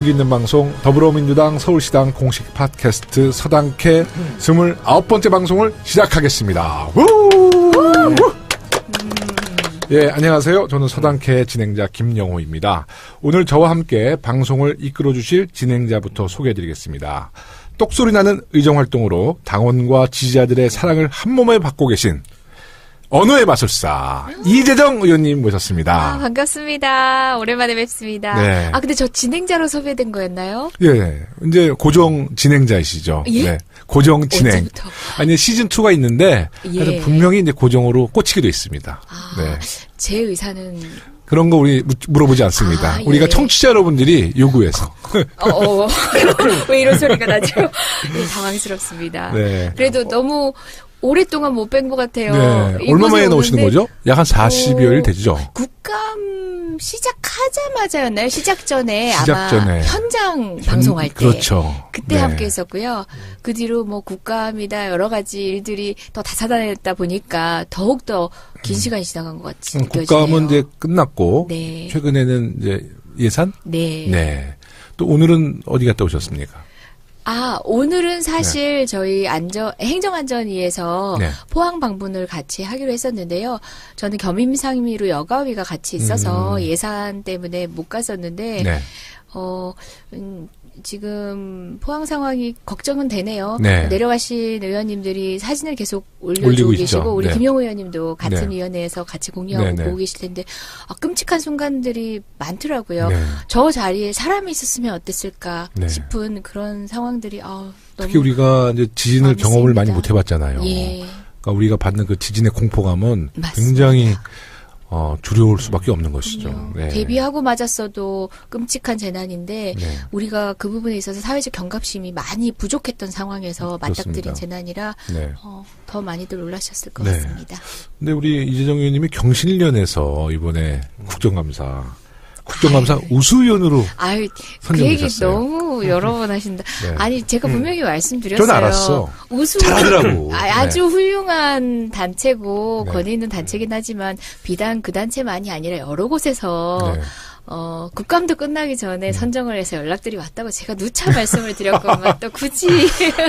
용기 있는 방송 더불어민주당 서울시당 공식 팟캐스트 서당캐 29번째 방송을 시작하겠습니다. 예, 안녕하세요. 저는 서당캐 진행자 김영호입니다. 오늘 저와 함께 방송을 이끌어주실 진행자부터 소개해드리겠습니다. 똑소리 나는 의정활동으로 당원과 지지자들의 사랑을 한몸에 받고 계신 언어의 마술사 이재정 의원님 모셨습니다. 반갑습니다. 오랜만에 뵙습니다. 네. 근데 저 진행자로 섭외된 거였나요? 예, 이제 고정 진행자이시죠. 예? 네, 고정 진행. 언제부터? 아니 시즌 2가 있는데 예. 분명히 이제 고정으로 꽂히게 돼 있습니다. 네. 제 의사는 그런 거 우리 물어보지 않습니다. 예. 우리가 청취자 여러분들이 요구해서. 왜 이런 소리가 나죠? 네, 당황스럽습니다. 네. 그래도 너무 오랫동안 못 뵌 것 같아요. 네. 얼마 만에 나오시는 거죠? 약 한 40여일 되죠? 국감 시작하자마자였나요? 시작 전에 시작 아마 전에. 현장 방송할 때. 그렇죠. 그때 네. 함께 했었고요. 그 뒤로 뭐 국감이다 여러 가지 일들이 더 다사다난했다 보니까 더욱더 긴 시간이 지나간 것 같이 느껴지네요. 국감은 이제 끝났고 네. 최근에는 이제 예산? 네. 네. 또 오늘은 어디 갔다 오셨습니까? 오늘은 사실 저희 행정안전위에서 네. 포항 방문을 같이 하기로 했었는데요. 저는 겸임상임위로 여가위가 같이 있어서 예산 때문에 못 갔었는데, 네. 지금 포항 상황이 걱정은 되네요. 네. 내려가신 의원님들이 사진을 계속 올리고 올려주고 있죠. 계시고 우리 네. 김용호 의원님도 같은 네. 위원회에서 같이 공유하고 네, 네. 보고 계실 텐데 끔찍한 순간들이 많더라고요. 네. 저 자리에 사람이 있었으면 어땠을까 네. 싶은 그런 상황들이 너무 특히 우리가 이제 지진을 마음이 경험을 많이 씁니다. 못 해봤잖아요. 예. 그러니까 우리가 받는 그 지진의 공포감은 맞습니다. 굉장히 두려울 수밖에 없는 것이죠. 네. 대비하고 맞았어도 끔찍한 재난인데 네. 우리가 그 부분에 있어서 사회적 경각심이 많이 부족했던 상황에서 맞닥뜨린 그렇습니다. 재난이라 네. 더 많이들 놀라셨을 것 네. 같습니다. 근데 우리 이재정 의원님이 경실련에서 이번에 국정감사 우수위원으로 그 얘기 선정되셨어요. 너무 여러 번 하신다. 네. 아니, 제가 분명히 말씀드렸어요. 전 알았어. 우수 잘하더라고. 아주 훌륭한 단체고 네. 권위 있는 단체긴 하지만 비단 그 단체만이 아니라 여러 곳에서 네. 국감도 끝나기 전에 선정을 해서 연락들이 왔다고 제가 누차 말씀을 드렸건만 또 굳이.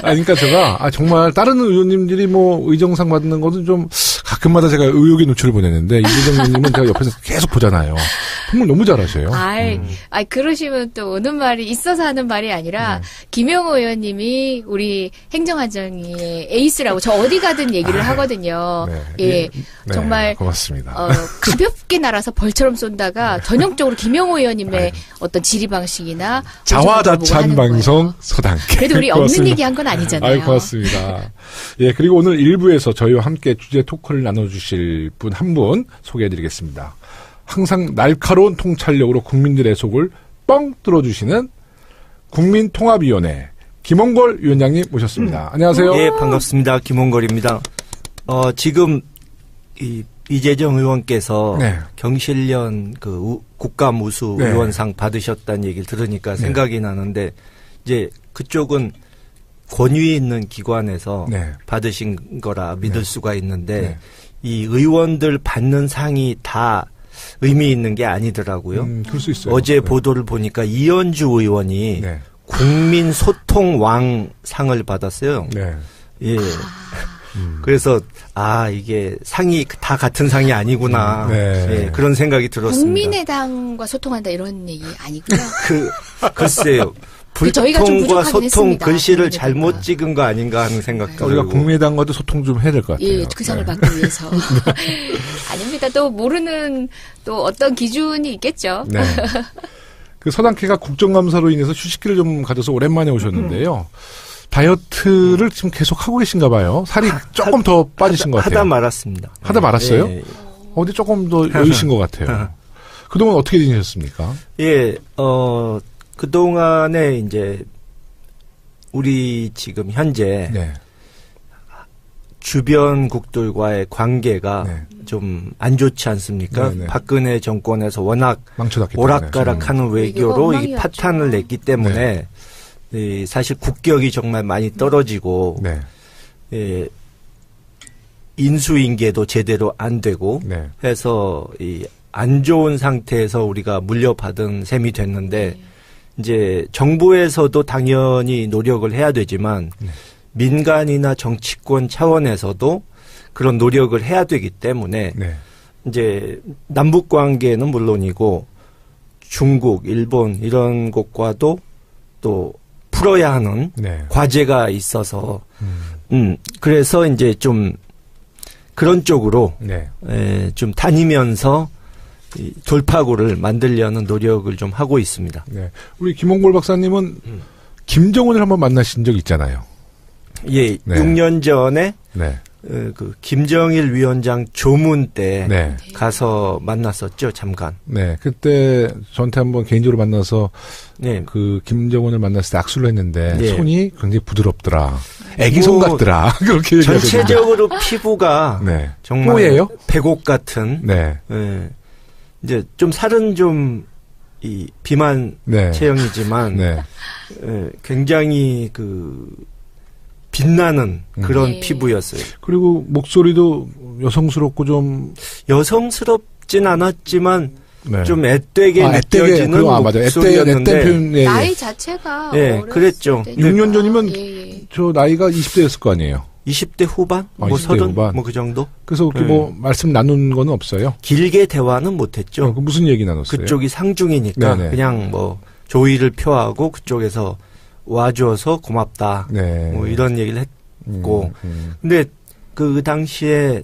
그러니까 제가 정말 다른 의원님들이 뭐 의정상 받는 것은 좀 가끔마다 제가 의혹의 노출을 보냈는데 이재정 의원님은 제가 옆에서 계속 보잖아요. 정말 너무 잘하셔요. 그러시면 또 오는 말이 있어서 하는 말이 아니라 김영호 의원님이 우리 행정안전위의 에이스라고 저 어디 가든 얘기를 하거든요. 네. 예, 네. 정말 고맙습니다. 가볍게 날아서 벌처럼 쏜다가 전형적으로 김영호 의원님의 어떤 지리 방식이나 자화자찬 방송 서당캐. 그래도 우리 없는 얘기한 건 아니잖아요. 고맙습니다. 예, 그리고 오늘 1부에서 저희와 함께 주제 토크를 나눠주실 분 한 분 소개해드리겠습니다. 항상 날카로운 통찰력으로 국민들의 속을 뻥 뚫어주시는 국민통합위원회 김홍걸 위원장님 모셨습니다. 안녕하세요. 예, 반갑습니다. 김홍걸입니다. 지금 이재정 의원께서 네. 경실련 국감 우수 네. 의원상 받으셨다는 얘기를 들으니까 생각이 나는데 이제 그쪽은 권위 있는 기관에서 네. 받으신 거라 믿을 수가 있는데 네. 이 의원들 받는 상이 다 의미 있는 게 아니더라고요. 그럴 수 있어요. 어제 네. 보도를 보니까 이현주 의원이 네. 국민소통왕 상을 받았어요. 네. 예. 그래서 이게 상이 다 같은 상이 아니구나. 네. 예, 그런 생각이 들었습니다. 국민의당과 소통한다 이런 얘기 아니고요. 글쎄요. 저희가 좀 불통과 부족하긴 소통 했습니다. 글씨를 잘못 찍은 거 아닌가 하는 생각도 우리가 들고. 국민의당과도 소통 좀 해야 될 것 같아요. 예, 그 상을 받기 위해서. 아닙니다. 또 모르는 또 어떤 기준이 있겠죠. 네. 그 서당캐가 국정감사로 인해서 휴식기를 좀 가져서 오랜만에 오셨는데요. 다이어트를 지금 계속 하고 계신가 봐요. 살이 조금 더 빠지신 것 같아요. 하다 말았습니다. 하다 말았어요? 예, 어디 조금 더 여유신 것 같아요. 그동안 어떻게 지내셨습니까? 예, 그동안에 이제 우리 지금 현재 네. 주변국들과의 관계가 네. 좀 안 좋지 않습니까? 네네. 박근혜 정권에서 워낙 망쳐놨기 때문에. 오락가락하는 외교로 이 엉망이었죠. 파탄을 냈기 때문에 사실 국격이 정말 많이 떨어지고 네. 인수인계도 제대로 안 되고 네. 해서 이 안 좋은 상태에서 우리가 물려받은 셈이 됐는데 이제 정부에서도 당연히 노력을 해야 되지만 민간이나 정치권 차원에서도 그런 노력을 해야 되기 때문에 네. 이제 남북 관계는 물론이고 중국, 일본 이런 곳과도 또 풀어야 하는 네. 과제가 있어서 그래서 이제 좀 그런 쪽으로 네. 좀 다니면서 이 돌파구를 만들려는 노력을 좀 하고 있습니다. 네. 우리 김홍골 박사님은 김정은을 한번 만나신 적 있잖아요. 예, 네. 6년 전에 네. 그 김정일 위원장 조문 때 네. 가서 만났었죠, 잠깐. 네. 그때 저한테 한번 개인적으로 만나서 네. 그 김정은을 만났을 때 악수를 했는데 네. 손이 굉장히 부드럽더라. 애기 손 뭐 같더라. 그렇게 얘기하셨는데. 전체적으로 피부가 네. 정말 뽀예요? 백옥 같은 네. 예. 이제 좀 살은 좀 이 비만 네. 체형이지만 네. 예, 굉장히 그 빛나는 그런 네. 피부였어요. 그리고 목소리도 여성스럽고 좀 여성스럽진 않았지만 네. 좀 앳되게 느껴지는 맞아요. 목소리였는데 앳된 예, 나이 자체가 예, 어렸을 그랬죠. 때 6년 전이면 예, 예. 저 나이가 20대였을 거 아니에요. 20대 후반? 아, 뭐 20대 30? 후반. 뭐 그 정도? 그래서 이렇게 뭐 말씀 나눈 건 없어요. 길게 대화는 못했죠. 그 무슨 얘기 나눴어요? 그쪽이 상중이니까 네네. 그냥 뭐 조의를 표하고 그쪽에서 와줘서 고맙다. 네. 뭐 이런 얘기를 했고. 음. 근데 그 당시에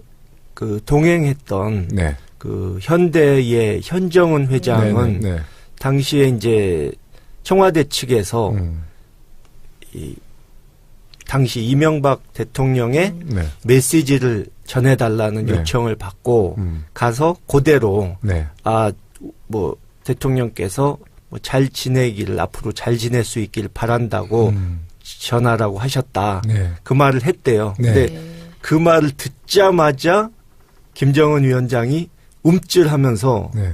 그 동행했던 네. 그 현대의 현정은 회장은 네. 당시에 이제 청와대 측에서 이 당시 이명박 대통령의 네. 메시지를 전해달라는 네. 요청을 받고 가서 그대로 네. 뭐 대통령께서 뭐 잘 지내기를 앞으로 잘 지낼 수 있길 바란다고 전하라고 하셨다. 네. 그 말을 했대요. 네. 근데 그 말을 듣자마자 김정은 위원장이 움찔하면서 네.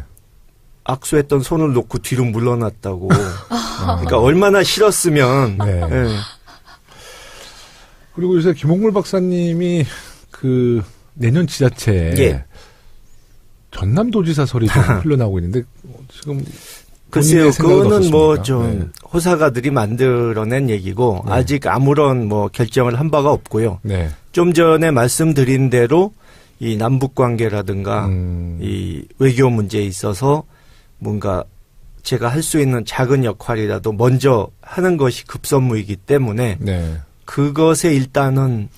악수했던 손을 놓고 뒤로 물러났다고. 그러니까 얼마나 싫었으면. 네. 예. 그리고 요새 김홍물 박사님이 그 내년 지자체에 예. 전남도지사 설이 좀 흘러나오고 있는데 지금 글쎄요, 본인의 생각은 그거는 뭐 어떻습니까? 좀 네. 호사가들이 만들어낸 얘기고 네. 아직 아무런 뭐 결정을 한 바가 없고요. 네. 좀 전에 말씀드린 대로 이 남북 관계라든가 이 외교 문제에 있어서 뭔가 제가 할 수 있는 작은 역할이라도 먼저 하는 것이 급선무이기 때문에 네. 그것에 일단은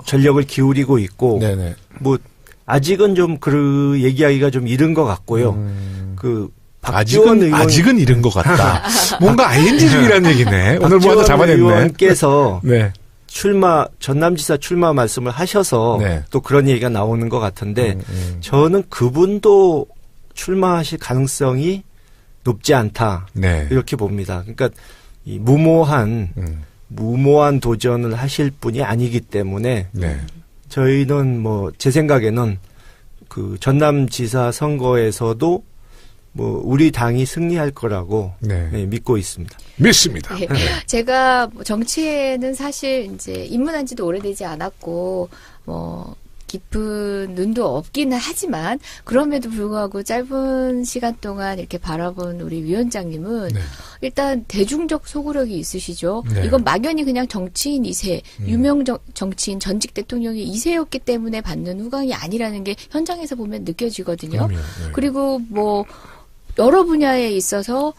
전력을 기울이고 있고 네네. 뭐 아직은 좀 그 얘기하기가 좀 이른 것 같고요. 그 박지원 의원 아직은 이른 것 같다. 뭔가 ING 중이라는 얘기네. 오늘 뭐 하나 박지원 잡아냈네. 의원께서 네. 전남지사 출마 말씀을 하셔서 네. 또 그런 얘기가 나오는 것 같은데 저는 그분도 출마하실 가능성이 높지 않다. 네. 이렇게 봅니다. 그러니까 이 무모한 도전을 하실 분이 아니기 때문에 네. 저희는 뭐 제 생각에는 그 전남지사 선거에서도 뭐 우리 당이 승리할 거라고 네. 네, 믿고 있습니다. 믿습니다. 네. 제가 뭐 정치에는 사실 이제 입문한 지도 오래되지 않았고 뭐 깊은 눈도 없기는 하지만 그럼에도 불구하고 짧은 시간 동안 이렇게 바라본 우리 위원장님은 네. 일단 대중적 소구력이 있으시죠. 네. 이건 막연히 그냥 정치인 2세, 유명 정치인 전직 대통령이 2세였기 때문에 받는 후광이 아니라는 게 현장에서 보면 느껴지거든요. 그럼요. 네. 그리고 뭐 여러 분야에 있어서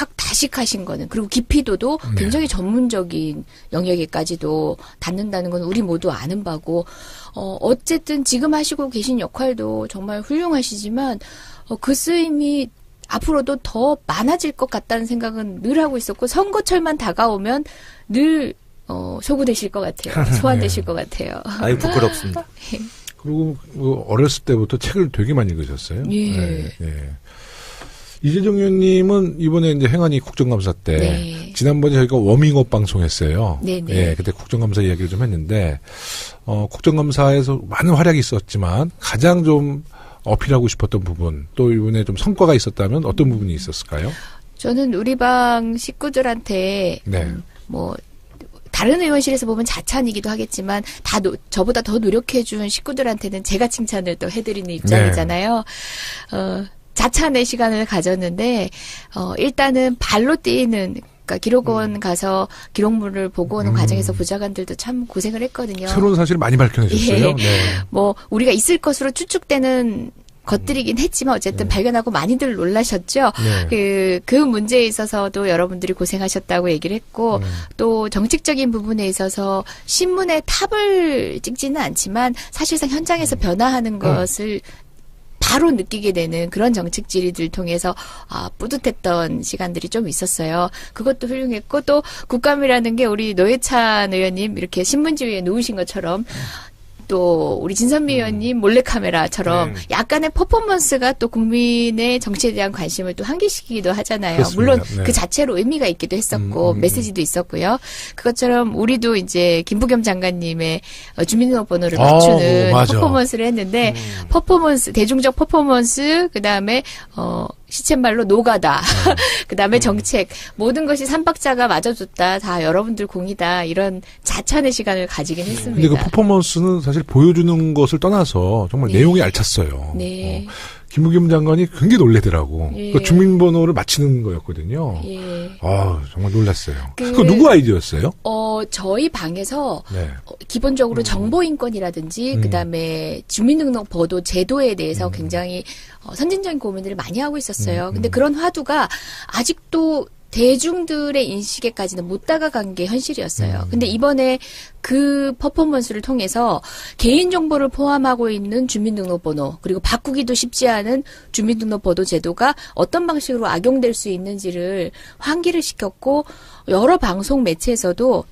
다식하신 거는 그리고 깊이도도 네. 굉장히 전문적인 영역에까지도 닿는다는 건 우리 모두 아는 바고 어쨌든 지금 하시고 계신 역할도 정말 훌륭하시지만 그 쓰임이 앞으로도 더 많아질 것 같다는 생각은 늘 하고 있었고 선거철만 다가오면 늘 소구되실 것 같아요. 소환되실 것 같아요. 아유 부끄럽습니다. 그리고 뭐 어렸을 때부터 책을 되게 많이 읽으셨어요. 예. 네. 네. 이재정 의원님은 이번에 이제 행안위 국정감사 때 네. 지난번에 저희가 워밍업 방송했어요. 네네. 예, 그때 국정감사 이야기를 좀 했는데 국정감사에서 많은 활약이 있었지만 가장 좀 어필하고 싶었던 부분 또 이번에 좀 성과가 있었다면 어떤 부분이 있었을까요? 저는 우리 방 식구들한테 네. 뭐 다른 의원실에서 보면 자찬이기도 하겠지만 저보다 더 노력해준 식구들한테는 제가 칭찬을 또 해드리는 입장이잖아요. 자찬의 시간을 가졌는데 일단은 발로 뛰는 그러니까 기록원 가서 기록물을 보고 오는 과정에서 보좌관들도 참 고생을 했거든요. 새로운 사실을 많이 밝혀내셨어요. 예. 네. 뭐 우리가 있을 것으로 추측되는 것들이긴 했지만 어쨌든 발견하고 많이들 놀라셨죠. 그 문제에 있어서도 여러분들이 고생하셨다고 얘기를 했고 또 정책적인 부분에 있어서 신문에 탑을 찍지는 않지만 사실상 현장에서 변화하는 것을 바로 느끼게 되는 그런 정책 질의들 통해서 뿌듯했던 시간들이 좀 있었어요. 그것도 훌륭했고 또 국감이라는 게 우리 노회찬 의원님 이렇게 신문지 위에 누우신 것처럼 또 우리 진선미 의원님 몰래카메라처럼 약간의 퍼포먼스가 또 국민의 정치에 대한 관심을 또 환기시키기도 하잖아요. 그렇습니다. 물론 네. 그 자체로 의미가 있기도 했었고 메시지도 있었고요. 그것처럼 우리도 이제 김부겸 장관님의 주민등록번호를 맞추는 맞아. 퍼포먼스를 했는데 퍼포먼스 대중적 퍼포먼스 그다음에 시쳇말로 노가다. 그다음에 정책. 모든 것이 삼박자가 맞아줬다. 다 여러분들 공이다. 이런 자찬의 시간을 가지긴 했습니다. 근데 그 퍼포먼스는 사실 보여주는 것을 떠나서 정말 네. 내용이 알찼어요. 네. 김부겸 장관이 굉장히 놀래더라고. 예. 그 주민번호를 맞히는 거였거든요. 예. 정말 놀랐어요. 그거 누구 아이디어였어요? 저희 방에서 네. 기본적으로 정보인권이라든지 그다음에 주민등록번호 제도에 대해서 굉장히 선진적인 고민들을 많이 하고 있었어요. 근데 그런 화두가 아직도 대중들의 인식에까지는 못 다가간 게 현실이었어요. 근데 이번에 그 퍼포먼스를 통해서 개인정보를 포함하고 있는 주민등록번호 그리고 바꾸기도 쉽지 않은 주민등록번호 제도가 어떤 방식으로 악용될 수 있는지를 환기를 시켰고 여러 방송 매체에서도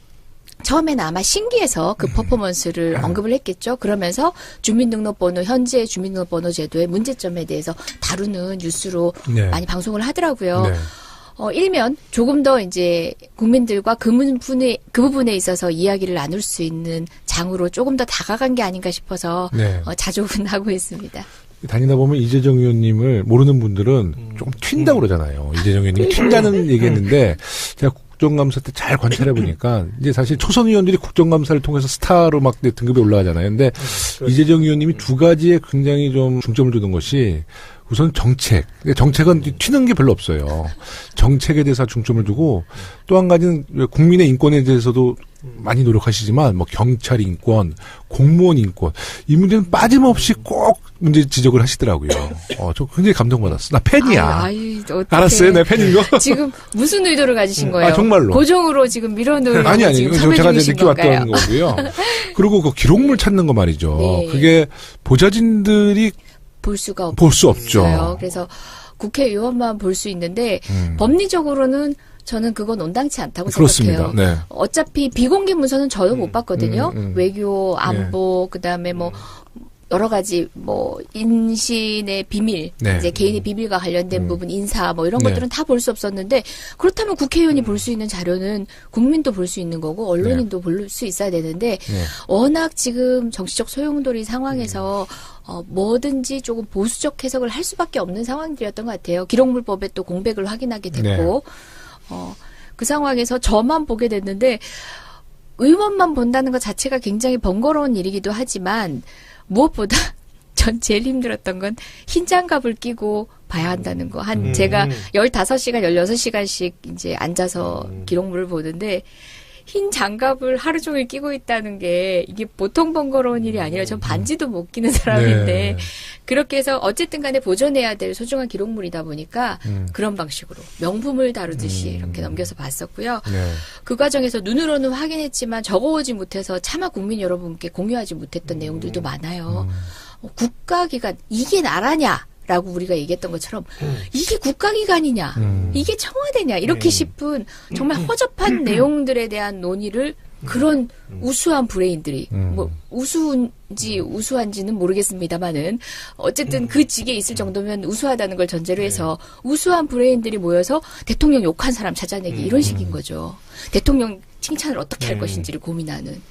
처음에는 아마 신기해서 그 퍼포먼스를 언급을 했겠죠. 그러면서 주민등록번호, 현재 주민등록번호 제도의 문제점에 대해서 다루는 뉴스로 네. 많이 방송을 하더라고요. 네. 일면 조금 더 이제 국민들과 그 부분에 있어서 이야기를 나눌 수 있는 장으로 조금 더 다가간 게 아닌가 싶어서 네. 자족은 하고 있습니다. 다니다 보면 이재정 의원님을 모르는 분들은 조금 튄다고 그러잖아요. 이재정 의원님이 튄다는 얘기했는데 제가 국정감사 때 잘 관찰해 보니까 이제 사실 초선 의원들이 국정감사를 통해서 스타로 막 등급에 올라가잖아요. 근데 이재정 의원님이 두 가지에 굉장히 좀 중점을 두는 것이 우선 정책. 정책은 튀는 게 별로 없어요. 정책에 대해서 중점을 두고 또 한 가지는 국민의 인권에 대해서도 많이 노력하시지만 뭐 경찰 인권, 공무원 인권 이 문제는 빠짐없이 꼭 문제 지적을 하시더라고요. 저 굉장히 감동받았어. 나 팬이야. 알았어요, 내 팬인 거. 지금 무슨 의도를 가지신 거예요? 정말로. 고정으로 지금 밀어놓으려고 아니. 지금 제가 섭외 중이신 느껴왔던 건가요? 거고요. 그리고 그 기록물 찾는 거 말이죠. 네. 그게 보좌진들이 볼 수가 볼 수 없죠. 그래서 국회의원만 볼 수 있는데 법리적으로는 저는 그건 온당치 않다고 그렇습니다. 생각해요. 네. 어차피 비공개 문서는 저도 못 봤거든요. 외교, 안보, 그다음에 뭐 여러 가지 뭐 인신의 비밀, 네. 이제 개인의 비밀과 관련된 부분, 인사 뭐 이런 네. 것들은 다 볼 수 없었는데 그렇다면 국회의원이 볼 수 있는 자료는 국민도 볼 수 있는 거고 언론인도 볼 수 있어야 되는데 네. 워낙 지금 정치적 소용돌이 상황에서 뭐든지 조금 보수적 해석을 할 수밖에 없는 상황들이었던 것 같아요. 기록물법에 또 공백을 확인하게 됐고 그 상황에서 저만 보게 됐는데 의원만 본다는 것 자체가 굉장히 번거로운 일이기도 하지만 무엇보다 전 제일 힘들었던 건 흰 장갑을 끼고 봐야 한다는 거. 제가 15시간, 16시간씩 이제 앉아서 기록물을 보는데 흰 장갑을 하루 종일 끼고 있다는 게 이게 보통 번거로운 일이 아니라 전 반지도 못 끼는 사람인데 네. 그렇게 해서 어쨌든 간에 보존해야 될 소중한 기록물이다 보니까 그런 방식으로 명품을 다루듯이 이렇게 넘겨서 봤었고요. 네. 그 과정에서 눈으로는 확인했지만 적어오지 못해서 차마 국민 여러분께 공유하지 못했던 내용들도 많아요. 국가기관 이게 나라냐? 라고 우리가 얘기했던 것처럼 이게 국가기관이냐 이게 청와대냐 이렇게 싶은 정말 허접한 내용들에 대한 논의를 그런 우수한 브레인들이 뭐 우수한지 우수한지는 모르겠습니다만은 어쨌든 그 직에 있을 정도면 우수하다는 걸 전제로 해서 우수한 브레인들이 모여서 대통령 욕한 사람 찾아내기 이런 식인 거죠. 대통령 칭찬을 어떻게 할 것인지를 고민하는.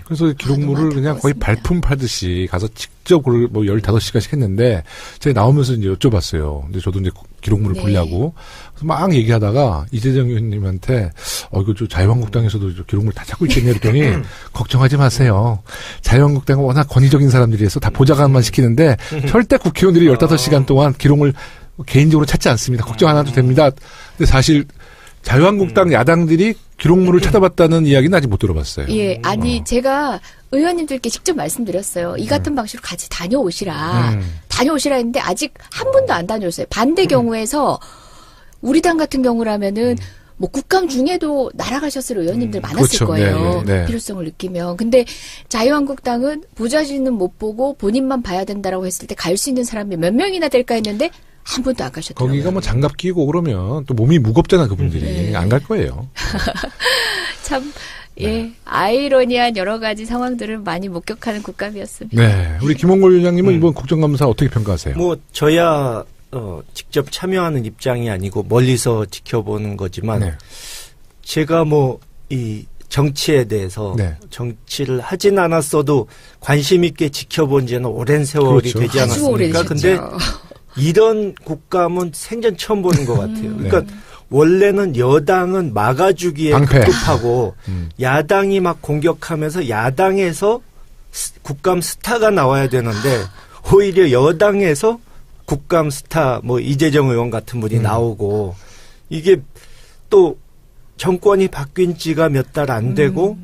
그래서 기록물을 그냥 거의 발품 팔듯이 가서 직접 뭐 15시간씩 했는데 제가 나오면서 이제 여쭤봤어요. 근데 저도 이제 기록물을 네. 보려고 그래서 막 얘기하다가 이재정 의원님한테 이거 저 자유한국당에서도 저 기록물 다 찾고 있겠네 그랬더니 걱정하지 마세요. 자유한국당은 워낙 권위적인 사람들이라서 다 보좌관만 시키는데 절대 국회의원들이 15시간 동안 기록물 개인적으로 찾지 않습니다. 걱정 안 해도 됩니다. 근데 사실 자유한국당 야당들이 기록물을 찾아봤다는 이야기는 아직 못 들어봤어요. 예, 아니 제가 의원님들께 직접 말씀드렸어요. 이 같은 방식으로 같이 다녀오시라. 다녀오시라 했는데 아직 한 분도 안 다녀오셨어요. 반대 경우에서 우리 당 같은 경우라면은 뭐 국감 중에도 날아가셨을 의원님들 많았을 그렇죠. 거예요. 네. 필요성을 느끼면. 근데 자유한국당은 보좌진은 못 보고 본인만 봐야 된다라고 했을 때 갈 수 있는 사람이 몇 명이나 될까 했는데 한 분도 안 가셨더라고요. 거기가 뭐 장갑 끼고 그러면 또 몸이 무겁잖아 그분들이. 안 갈 거예요. 참, 예, 아이러니한 여러 가지 상황들을 많이 목격하는 국감이었습니다. 네. 우리 김홍걸 위원장님은 이번 국정감사 어떻게 평가하세요? 뭐 저야 직접 참여하는 입장이 아니고 멀리서 지켜보는 거지만 네. 제가 뭐 이 정치에 대해서 네. 정치를 하진 않았어도 관심 있게 지켜본 지는 오랜 세월이 그렇죠. 되지 아주 않았습니까? 근데 오래되셨죠. 이런 국감은 생전 처음 보는 것 같아요. 네. 그러니까 원래는 여당은 막아주기에 방패. 급급하고 야당이 막 공격하면서 야당에서 국감 스타가 나와야 되는데 오히려 여당에서 국감 스타 뭐 이재정 의원 같은 분이 나오고 이게 또 정권이 바뀐 지가 몇 달 안 되고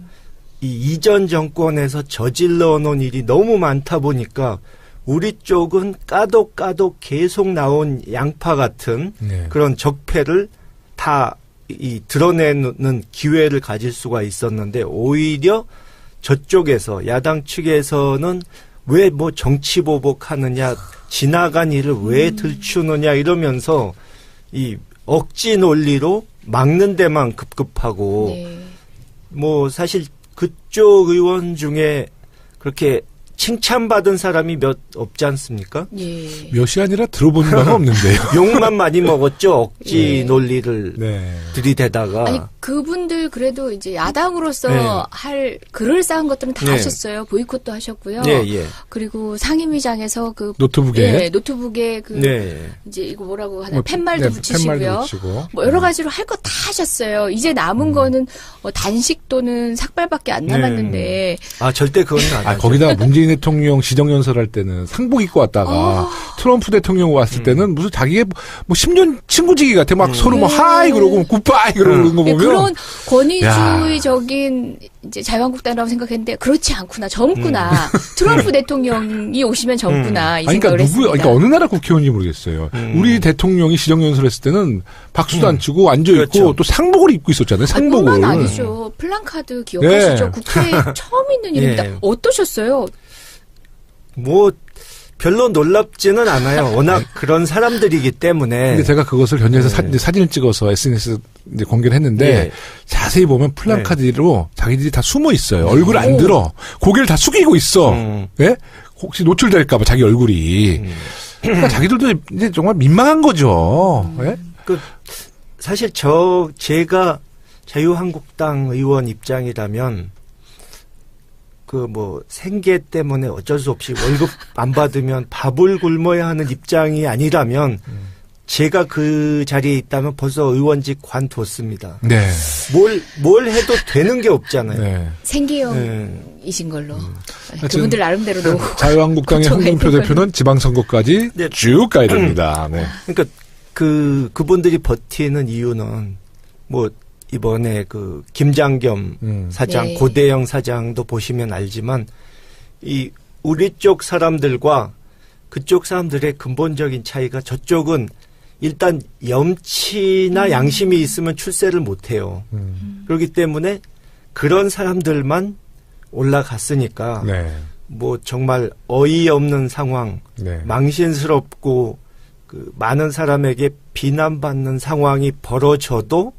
이 이전 정권에서 저질러 놓은 일이 너무 많다 보니까 우리 쪽은 까도 계속 나온 양파 같은 네. 그런 적폐를 다 이 드러내는 기회를 가질 수가 있었는데 오히려 저쪽에서 야당 측에서는 왜 뭐 정치 보복하느냐 지나간 일을 왜 들추느냐 이러면서 이 억지 논리로 막는 데만 급급하고 네. 뭐 사실 그쪽 의원 중에 그렇게 칭찬받은 사람이 몇 없지 않습니까? 예. 몇이 아니라 들어본 바가 없는데요. 욕만 많이 먹었죠. 억지 예. 논리를 네. 들이대다가. 아니 그분들 그래도 이제 야당으로서 네. 할 그럴싸한 것들은 다 네. 하셨어요. 보이콧도 하셨고요. 예, 예. 그리고 상임위장에서 그 노트북에 예, 노트북에 그 네. 이제 이거 뭐라고 하나 뭐, 팻말도 네, 붙이시고요. 팻말도 붙이고. 뭐 여러 가지로 할 거 다 하셨어요. 이제 남은 거는 단식 또는 삭발밖에 안 남았는데 아, 절대 그건 안 아, 하죠. 거기다 문재인 대통령 시정연설 할 때는 상복 입고 왔다가 트럼프 대통령 왔을 때는 무슨 자기의 뭐 10년 친구지기 같아. 막 서로 뭐 네. 하이 그러고 굿바이 그러는 거 보면. 그런 권위주의적인 이제 자유한국당이라고 생각했는데 그렇지 않구나. 젊구나. 트럼프 대통령이 오시면 젊구나. 이 아니, 생각을 했습니다. 그러니까 어느 나라 국회의원인지 모르겠어요. 우리 대통령이 시정연설 했을 때는 박수도 안 치고 앉아있고 그렇죠. 또 상복을 입고 있었잖아요. 상복을. 뿐만 아니죠. 플랜카드 기억하시죠? 네. 국회에 처음 있는 일입니다. 예. 어떠셨어요? 뭐 별로 놀랍지는 않아요. 워낙 그런 사람들이기 때문에. 근데 제가 그것을 현지에서 네. 사진을 찍어서 SNS 이제 공개를 했는데 네. 자세히 보면 플랜카드로 자기들이 다 숨어 있어요. 얼굴 안 들어. 고개를 다 숙이고 있어. 예? 혹시 노출될까봐 자기 얼굴이. 그러니까 자기들도 이제 정말 민망한 거죠. 예? 그 사실 제가 자유한국당 의원 입장이라면 그 뭐 생계 때문에 어쩔 수 없이 월급 안 받으면 밥을 굶어야 하는 입장이 아니라면 제가 그 자리에 있다면 벌써 의원직 관뒀습니다. 네. 뭘 해도 되는 게 없잖아요. 네. 생계형이신 걸로. 하여튼 그분들 나름대로 너무 자유한국당의 걱정이 홍준표 있는 대표는 지방선거까지 네. 쭉 가야 됩니다. 네. 그러니까 그분들이 버티는 이유는 뭐 이번에 그 김장겸 사장, 네. 고대영 사장도 보시면 알지만 이 우리 쪽 사람들과 그쪽 사람들의 근본적인 차이가 저쪽은 일단 염치나 양심이 있으면 출세를 못 해요. 그렇기 때문에 그런 사람들만 올라갔으니까 네. 뭐 정말 어이없는 상황, 네. 망신스럽고 그 많은 사람에게 비난받는 상황이 벌어져도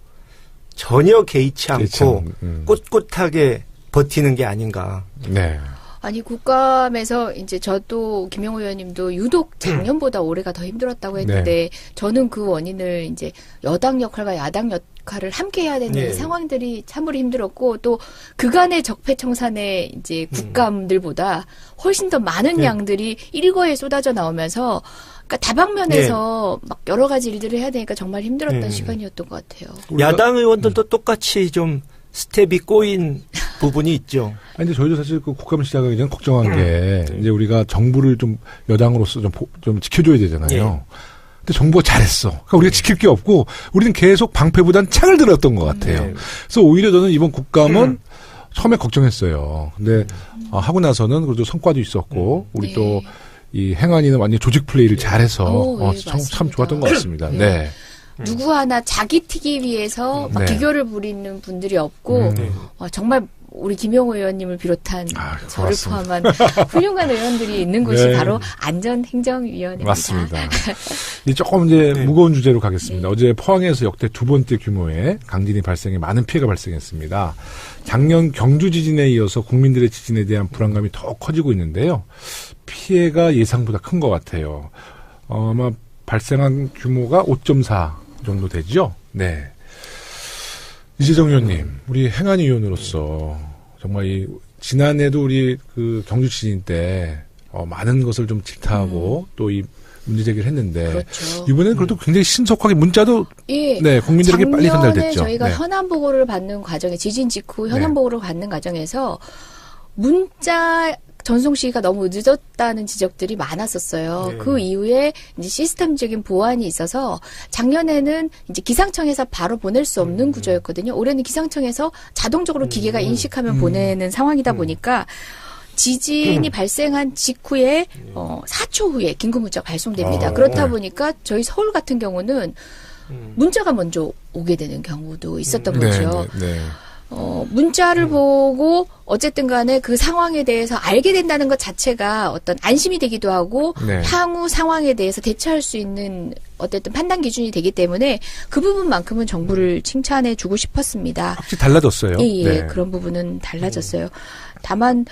전혀 개의치 않고 꿋꿋하게 버티는 게 아닌가. 네. 아니 국감에서 이제 저도 김영호 의원님도 유독 작년보다 올해가 더 힘들었다고 했는데 저는 그 원인을 이제 여당 역할과 야당 역할을 함께 해야 되는 네. 상황들이 참으로 힘들었고 또 그간의 적폐청산의 이제 국감들보다 훨씬 더 많은 양들이 일거에 쏟아져 나오면서 그러니까 다방면에서 막 여러 가지 일들을 해야 되니까 정말 힘들었던 시간이었던 것 같아요. 야당 의원들도 똑같이 좀 스텝이 꼬인 부분이 있죠. 아니, 근데 저희도 사실 그 국감을 시작하기 전에 걱정한 게 이제 우리가 정부를 좀 여당으로서 좀 지켜줘야 되잖아요. 근데 정부가 잘했어. 그러니까 우리가 지킬 게 없고 우리는 계속 방패보단 창을 들었던 것 같아요. 네. 그래서 오히려 저는 이번 국감은 처음에 걱정했어요. 근데 하고 나서는 그래도 성과도 있었고 우리 네. 또 이 행안위는 완전 조직 플레이를 잘해서 네, 참 맞습니다. 좋았던 것 같습니다. 네. 네. 누구 하나 자기 튀기 위해서 막 네. 비교를 부리는 분들이 없고 정말 우리 김영호 의원님을 비롯한 저를 고맙습니다. 포함한 훌륭한 의원들이 있는 곳이 네. 바로 안전행정위원회입니다. 맞습니다. 이제 조금 이제 무거운 주제로 가겠습니다. 어제 포항에서 역대 두 번째 규모의 강진이 발생해 많은 피해가 발생했습니다. 작년 경주 지진에 이어서 국민들의 지진에 대한 불안감이 더 커지고 있는데요. 피해가 예상보다 큰 것 같아요. 아마 발생한 규모가 5.4 정도 되죠? 네. 이재정 의원님, 우리 행안위 의원으로서 정말 이 지난해도 우리 그 경주 지진 때 많은 것을 좀 질타하고 또 이 문제 제기를 했는데 그렇죠. 이번에는 그래도 굉장히 신속하게 문자도 예. 네, 국민들에게 빨리 전달됐죠. 작년에 저희가 네. 현안 보고를 받는 과정에 지진 직후 현안 보고를 받는 과정에서 문자 전송 시기가 너무 늦었다는 지적들이 많았었어요. 네. 그 이후에 이제 시스템적인 보완이 있어서 작년에는 이제 기상청에서 바로 보낼 수 없는 구조였거든요. 올해는 기상청에서 자동적으로 기계가 인식하면 보내는 상황이다 보니까 지진이 발생한 직후에 4초 후에 긴급 문자가 발송됩니다. 그렇다 보니까 저희 서울 같은 경우는 문자가 먼저 오게 되는 경우도 있었던 거죠. 네. 문자를 보고 어쨌든 간에 그 상황에 대해서 알게 된다는 것 자체가 어떤 안심이 되기도 하고 네. 향후 상황에 대해서 대처할 수 있는 어쨌든 판단 기준이 되기 때문에 그 부분만큼은 정부를 칭찬해 주고 싶었습니다. 확실히 달라졌어요. 예, 네. 그런 부분은 달라졌어요. 다만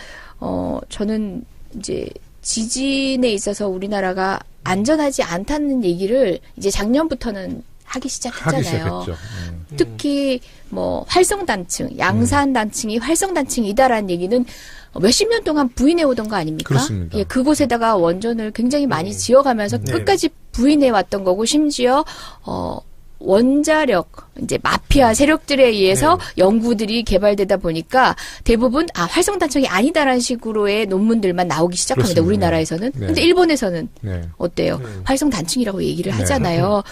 저는 이제 지진에 있어서 우리나라가 안전하지 않다는 얘기를 이제 작년부터는 하기 시작했잖아요. 하기 시작했죠. 특히 뭐 활성단층, 양산단층이 활성단층이다라는 얘기는 몇십 년 동안 부인해 오던 거 아닙니까? 그렇습니다. 예, 그곳에다가 원전을 굉장히 많이 지어가면서 네. 끝까지 부인해 왔던 거고 심지어 원자력 이제 마피아 세력들에 의해서 연구들이 개발되다 보니까 대부분 활성단층이 아니다라는 식으로의 논문들만 나오기 시작합니다. 그렇습니다. 우리나라에서는. 네. 근데 일본에서는 네. 어때요? 활성단층이라고 얘기를 네. 하잖아요.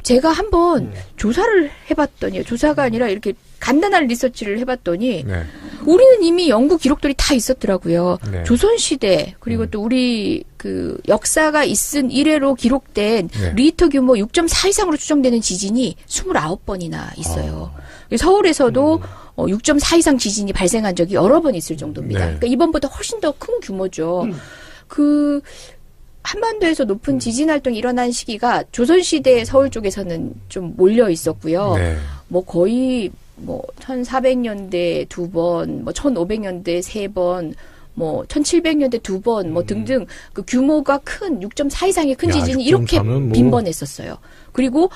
제가 한번 조사를 해봤더니 조사가 아니라 이렇게 간단한 리서치를 해봤더니 네. 우리는 이미 연구 기록들이 다 있었더라고요. 네. 조선시대 그리고 또 우리 그 역사가 있은 이래로 기록된 네. 리히터 규모 6.4 이상으로 추정되는 지진이 29번이나 있어요. 서울에서도 6.4 이상 지진이 발생한 적이 여러 번 있을 정도입니다. 네. 그러니까 이번보다 훨씬 더 큰 규모죠. 그 한반도에서 높은 지진 활동이 일어난 시기가 조선시대 서울 쪽에서는 좀 몰려 있었고요. 네. 뭐 거의 뭐 1400년대 2번, 뭐 1500년대 3번, 뭐 1700년대 2번, 뭐 등등 그 규모가 큰 6.4 이상의 큰 야, 지진이 이렇게 6.4는 뭐. 빈번했었어요. 그리고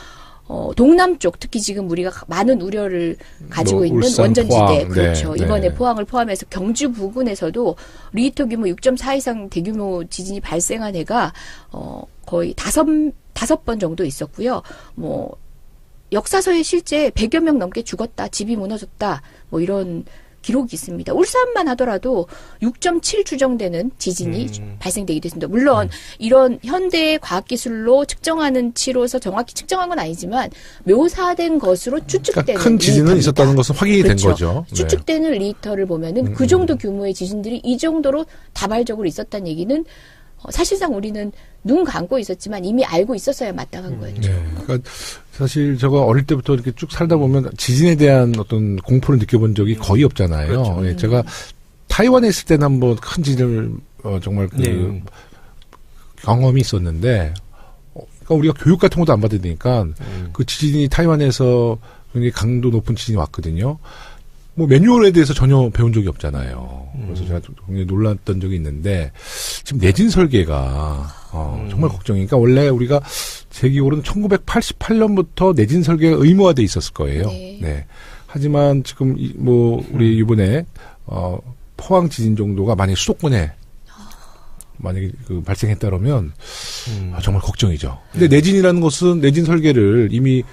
동남쪽 특히 지금 우리가 많은 우려를 가지고 뭐 있는 울산, 원전지대 포항, 그렇죠. 네, 이번에 네. 포항을 포함해서 경주 부근에서도 리히터 규모 6.4 이상 대규모 지진이 발생한 해가 거의 다섯 번 정도 있었고요. 뭐 역사서에 실제 100여 명 넘게 죽었다, 집이 무너졌다, 뭐 이런 기록이 있습니다. 울산만 하더라도 6.7 추정되는 지진이 발생되기도 했습니다. 물론 이런 현대의 과학기술로 측정하는 치로서 정확히 측정한 건 아니지만 묘사된 것으로 추측되는 그러니까 큰 지진은 리히터입니다. 있었다는 것은 확인이 그렇죠. 된 거죠. 네. 추측되는 리히터를 보면은 그 정도 규모의 지진들이 이 정도로 다발적으로 있었다는 얘기는 사실상 우리는 눈 감고 있었지만 이미 알고 있었어야 마땅한 거였죠. 네. 그러니까 사실 제가 어릴 때부터 이렇게 쭉 살다 보면 지진에 대한 어떤 공포를 느껴본 적이 거의 없잖아요. 그렇죠. 예, 제가 타이완에 있을 때는 한번 큰 지진을 정말 네. 경험이 있었는데, 그러니까 우리가 교육 같은 것도 안 받으니까 그 지진이 타이완에서 굉장히 강도 높은 지진이 왔거든요. 뭐 매뉴얼에 대해서 전혀 배운 적이 없잖아요. 그래서 제가 굉장히 놀랐던 적이 있는데 지금 내진 설계가 정말 걱정이니까 원래 우리가 제 기억으로는 1988년부터 내진 설계가 의무화돼 있었을 거예요. 네. 하지만 지금 우리 이번에 포항 지진 정도가 만약 수도권에 만약에 발생했다 그러면 정말 걱정이죠. 근데 내진이라는 것은 내진 설계를 이미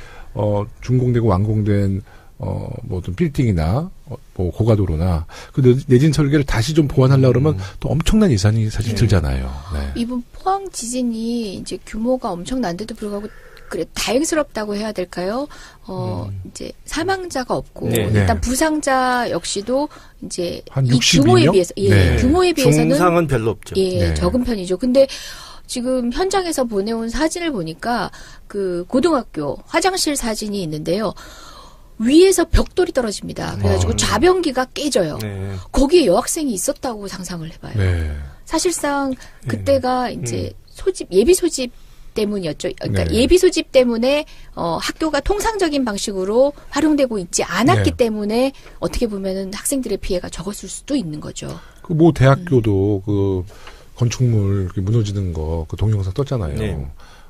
준공되고 완공된 어떤 빌딩이나 뭐 고가도로나 그 내진 설계를 다시 좀 보완하려고 그러면 또 엄청난 예산이 사실 들잖아요. 네. 이번 포항 지진이 이제 규모가 엄청난데도 불구하고 그래 다행스럽다고 해야 될까요? 이제 사망자가 없고 네. 일단 부상자 역시도 이제 한 이 규모에 62명? 비해서 네. 규모에 비해서는 중상은 별로 없죠. 네. 적은 편이죠. 근데 지금 현장에서 보내온 사진을 보니까 그 고등학교 화장실 사진이 있는데요. 위에서 벽돌이 떨어집니다. 그래가지고 좌변기가 깨져요. 네. 거기에 여학생이 있었다고 상상을 해봐요. 네. 사실상 그때가 이제 예비 소집 때문이었죠. 그러니까 네. 예비 소집 때문에 학교가 통상적인 방식으로 활용되고 있지 않았기 네. 때문에 어떻게 보면은 학생들의 피해가 적었을 수도 있는 거죠. 그 모 대학교도 그 건축물 무너지는 거 그 동영상 떴잖아요. 네.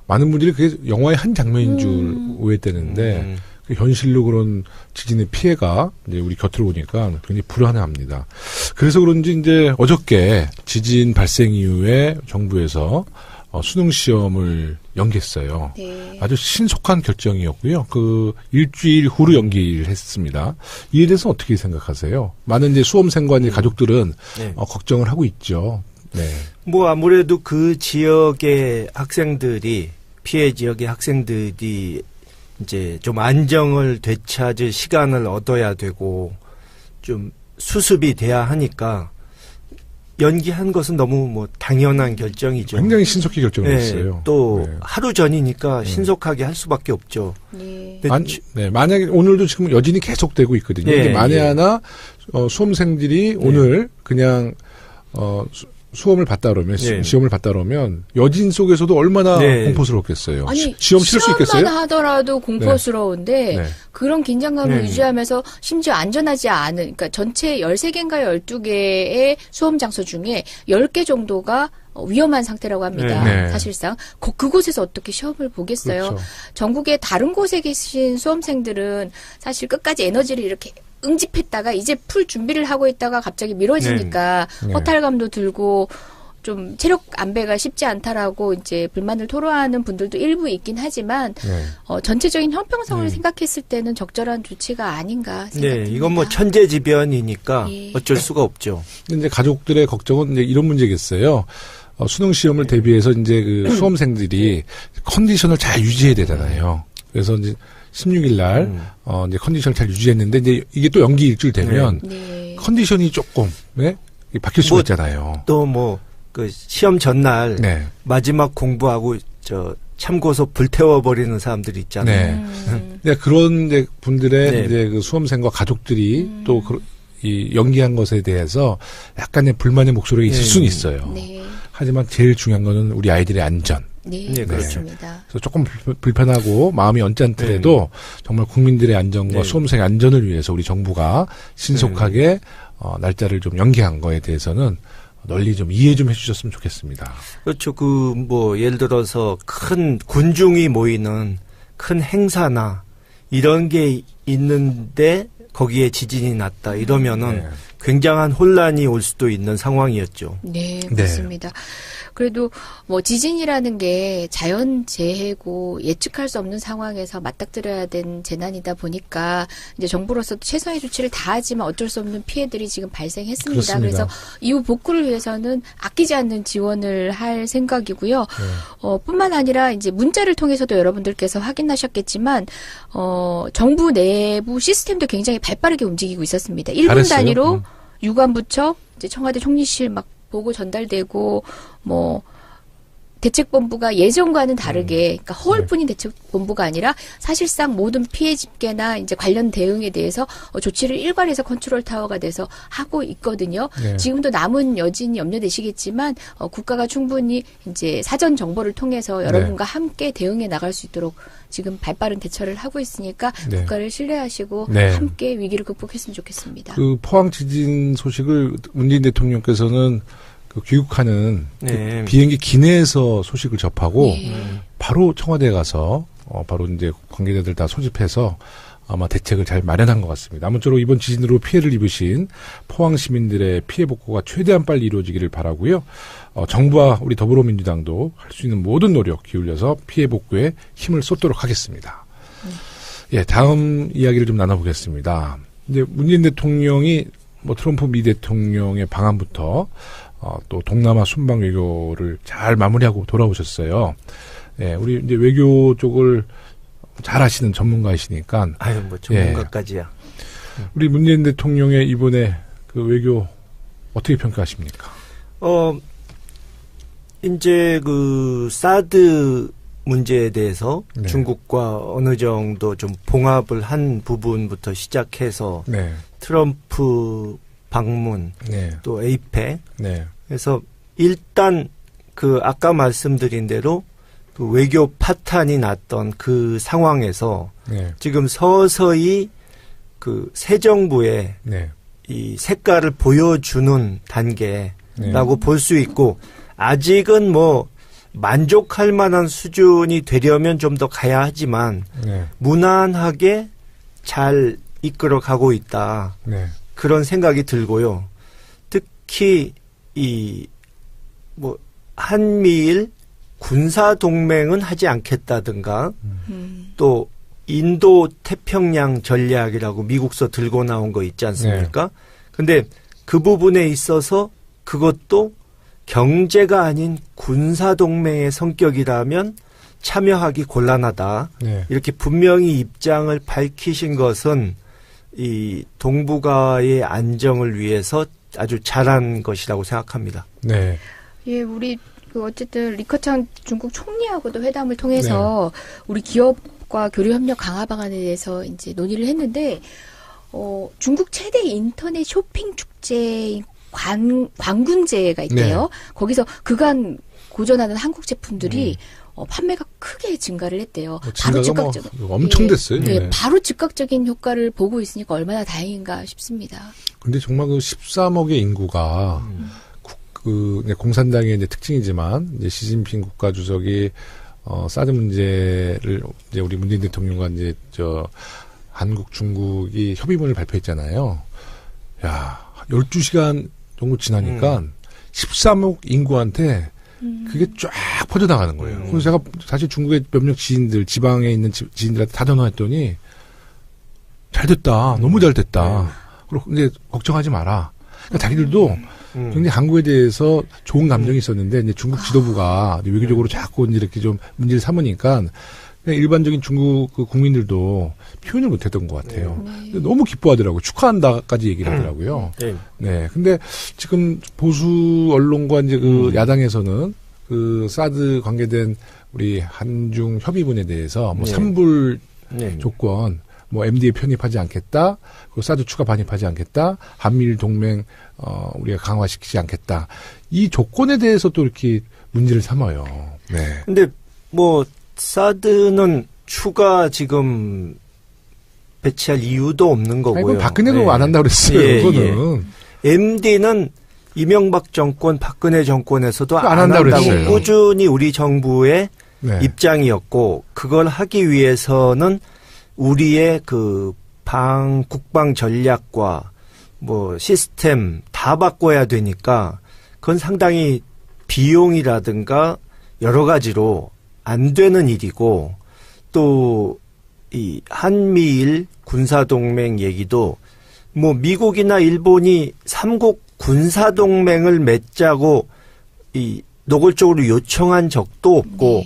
많은 분들이 그게 영화의 한 장면인 줄 오해되는데 그 현실로 그런 지진의 피해가 이제 우리 곁으로 오니까 굉장히 불안해합니다. 그래서 그런지 이제 어저께 지진 발생 이후에 정부에서 수능 시험을 연기했어요. 네. 아주 신속한 결정이었고요. 그 일주일 후로 연기를 했습니다. 이에 대해서 어떻게 생각하세요? 많은 이제 수험생과 이제 가족들은 네. 걱정을 하고 있죠. 네. 뭐 아무래도 그 지역의 학생들이 피해 지역의 학생들이 이제 좀 안정을 되찾을 시간을 얻어야 되고 좀 수습이 돼야 하니까 연기한 것은 너무 뭐 당연한 결정이죠. 굉장히 신속히 결정을 했어요. 또 네. 하루 전이니까 신속하게 할 수밖에 없죠. 네. 근데 만약에 오늘도 지금 여진이 계속되고 있거든요. 예, 근데 만에 예. 하나 수험생들이 오늘 그냥 수험을 받다 그러면 네. 시험을 받다 그러면 여진 속에서도 얼마나 네. 공포스럽겠어요. 아니 시험 치를 수 있겠어요? 시험만 하더라도 공포스러운데 네. 그런 긴장감을 네. 유지하면서 심지어 안전하지 않은 그러니까 전체 13개인가 12개의 수험 장소 중에 10개 정도가 위험한 상태라고 합니다. 네. 사실상 그곳에서 어떻게 시험을 보겠어요. 그렇죠. 전국의 다른 곳에 계신 수험생들은 사실 끝까지 에너지를 이렇게 응집했다가 이제 풀 준비를 하고 있다가 갑자기 미뤄지니까 네. 허탈감도 들고 좀 체력 안배가 쉽지 않다라고 이제 불만을 토로하는 분들도 일부 있긴 하지만 네. 전체적인 형평성을 생각했을 때는 적절한 조치가 아닌가 생각됩니다. 네, 이건 뭐 천재지변이니까 예. 어쩔 수가 없죠. 근데 이제 가족들의 걱정은 이제 이런 문제겠어요. 수능 시험을 대비해서 이제 그 수험생들이 컨디션을 잘 유지해야 되잖아요. 그래서 이제 16일 날 이제 컨디션을 잘 유지했는데 이제 이게 또 연기 일주일 되면 네. 컨디션이 조금 바뀔 수가 뭐 있잖아요. 또 뭐 그 시험 전날 네. 마지막 공부하고 참고서 불태워버리는 사람들이 있잖아요. 네. 그런 이제 분들의 네. 이제 그 수험생과 가족들이 또 이 연기한 것에 대해서 약간의 불만의 목소리가 있을 네. 수는 있어요. 네. 하지만 제일 중요한 거는 우리 아이들의 안전. 네, 네, 그렇습니다. 그래서 조금 불편하고 마음이 언짢더라도 정말 국민들의 안전과 네. 수험생의 안전을 위해서 우리 정부가 신속하게 날짜를 좀 연기한 거에 대해서는 널리 좀 이해 좀 해주셨으면 좋겠습니다. 그렇죠. 그 뭐 예를 들어서 큰 군중이 모이는 큰 행사나 이런 게 있는데 거기에 지진이 났다 이러면은 네. 굉장한 혼란이 올 수도 있는 상황이었죠. 네, 그렇습니다. 그래도 뭐 지진이라는 게 자연재해고 예측할 수 없는 상황에서 맞닥뜨려야 된 재난이다 보니까 이제 정부로서도 최선의 조치를 다하지만 어쩔 수 없는 피해들이 지금 발생했습니다. 그렇습니다. 그래서 이후 복구를 위해서는 아끼지 않는 지원을 할 생각이고요. 뿐만 아니라 이제 문자를 통해서도 여러분들께서 확인하셨겠지만 정부 내부 시스템도 굉장히 발빠르게 움직이고 있었습니다. 1분 잘했어요. 단위로 유관부처, 이제 청와대 총리실 막 보고 전달되고 뭐 대책본부가 예전과는 다르게 그러니까 허울뿐인 대책본부가 아니라 사실상 모든 피해 집계나 이제 관련 대응에 대해서 조치를 일괄해서 컨트롤 타워가 돼서 하고 있거든요. 네. 지금도 남은 여진이 염려되시겠지만 국가가 충분히 이제 사전 정보를 통해서 여러분과 함께 대응해 나갈 수 있도록 지금 발빠른 대처를 하고 있으니까 네. 국가를 신뢰하시고 네. 함께 위기를 극복했으면 좋겠습니다. 그 포항 지진 소식을 문재인 대통령께서는 그 귀국하는 네. 그 비행기 기내에서 소식을 접하고 예. 바로 청와대에 가서 바로 이제 관계자들 다 소집해서 아마 대책을 잘 마련한 것 같습니다. 아무쪼록 이번 지진으로 피해를 입으신 포항 시민들의 피해 복구가 최대한 빨리 이루어지기를 바라고요. 정부와 우리 더불어민주당도 할 수 있는 모든 노력 기울여서 피해 복구에 힘을 쏟도록 하겠습니다. 예, 다음 이야기를 좀 나눠보겠습니다. 이제 문재인 대통령이 뭐 트럼프 미 대통령의 방한부터 또 동남아 순방 외교를 잘 마무리하고 돌아오셨어요. 예, 우리 이제 외교 쪽을 잘 아시는 전문가이시니까. 아유, 뭐 전문가까지야. 우리 문재인 대통령의 이번에 그 외교 어떻게 평가하십니까? 이제 그 사드 문제에 대해서 네. 중국과 어느 정도 좀 봉합을 한 부분부터 시작해서 네. 트럼프 방문, 네. 또 에이펙. 네. 그래서 일단 그 아까 말씀드린 대로 그 외교 파탄이 났던 그 상황에서 네. 지금 서서히 그 새 정부의 네. 이 색깔을 보여주는 단계라고 네. 볼 수 있고, 아직은 뭐 만족할 만한 수준이 되려면 좀 더 가야 하지만 네. 무난하게 잘 이끌어 가고 있다. 네. 그런 생각이 들고요. 특히 이 뭐 한미일 군사 동맹은 하지 않겠다든가 또 인도 태평양 전략이라고 미국서 들고 나온 거 있지 않습니까? 근데 그 부분에 있어서 그것도 경제가 아닌 군사 동맹의 성격이라면 참여하기 곤란하다. 네. 이렇게 분명히 입장을 밝히신 것은 이 동북아의 안정을 위해서 아주 잘한 것이라고 생각합니다. 네. 예, 우리 그 어쨌든 리커창 중국 총리하고도 회담을 통해서 우리 기업과 교류 협력 강화 방안에 대해서 이제 논의를 했는데 중국 최대 인터넷 쇼핑 축제인 광군제가 있대요. 네. 거기서 그간 고전하는 한국 제품들이 판매가 크게 증가를 했대요. 바로 즉각적인 엄청 됐어요. 네, 네. 바로 즉각적인 효과를 보고 있으니까 얼마나 다행인가 싶습니다. 근데 정말 그 13억의 인구가 이제 공산당의 이제 특징이지만 이제 시진핑 국가주석이 사드 문제를 이제 우리 문재인 대통령과 이제 한국 중국이 협의문을 발표했잖아요. 야, 12시간 정도 지나니까 13억 인구한테 그게 쫙 퍼져나가는 거예요. 그래서 제가 사실 중국의 몇몇 지인들, 지방에 있는 지인들한테 다 전화했더니 잘 됐다. 너무 잘 됐다. 그리고 이제 걱정하지 마라. 그러니까 자기들도 굉장히 한국에 대해서 좋은 감정이 있었는데 이제 중국 지도부가 이제 외교적으로 자꾸 이제 이렇게 좀 문제를 삼으니까 그냥 일반적인 중국 그 국민들도 표현을 못했던 것 같아요. 근데 너무 기뻐하더라고요. 축하한다까지 얘기를 하더라고요. 네. 근데 지금 보수 언론과 이제 그 야당에서는 그 사드 관계된 우리 한중 협의문에 대해서 뭐 삼불 조건, 뭐 MD에 편입하지 않겠다, 그리고 사드 추가 반입하지 않겠다, 한미일 동맹 우리가 강화시키지 않겠다. 이 조건에 대해서 또 이렇게 문제를 삼아요. 네. 근데 뭐 사드는 추가 지금 배치할 이유도 없는 거고요. 아니, 박근혜도 안 한다고 그랬어요. 그거는. MD는 이명박 정권, 박근혜 정권에서도 안 한다고 그랬어요. 꾸준히 우리 정부의 입장이었고, 그걸 하기 위해서는 우리의 그 국방 전략과 뭐 시스템 다 바꿔야 되니까 그건 상당히 비용이라든가 여러 가지로 안 되는 일이고, 또 이 한미일 군사동맹 얘기도 뭐 미국이나 일본이 삼국 군사동맹을 맺자고 이 노골적으로 요청한 적도 없고,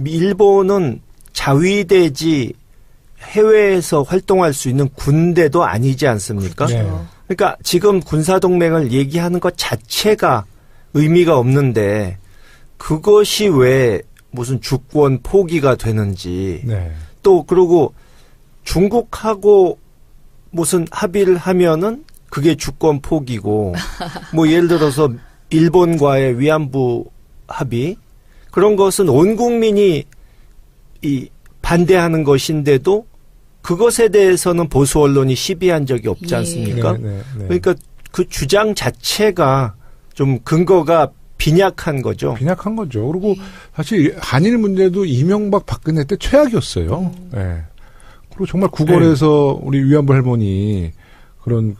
일본은 자위대지 해외에서 활동할 수 있는 군대도 아니지 않습니까? 그렇죠. 그러니까 지금 군사동맹을 얘기하는 것 자체가 의미가 없는데 그것이 왜 무슨 주권 포기가 되는지. 또 그리고 중국하고 무슨 합의를 하면은 그게 주권 포기고, 뭐 예를 들어서 일본과의 위안부 합의, 그런 것은 온 국민이 반대하는 것인데도 그것에 대해서는 보수 언론이 시비한 적이 없지 않습니까? 그러니까 그 주장 자체가 좀 근거가 빈약한 거죠. 빈약한 거죠. 그리고 사실 한일 문제도 이명박 박근혜 때 최악이었어요. 네. 그리고 정말 구걸에서 우리 위안부 할머니 그런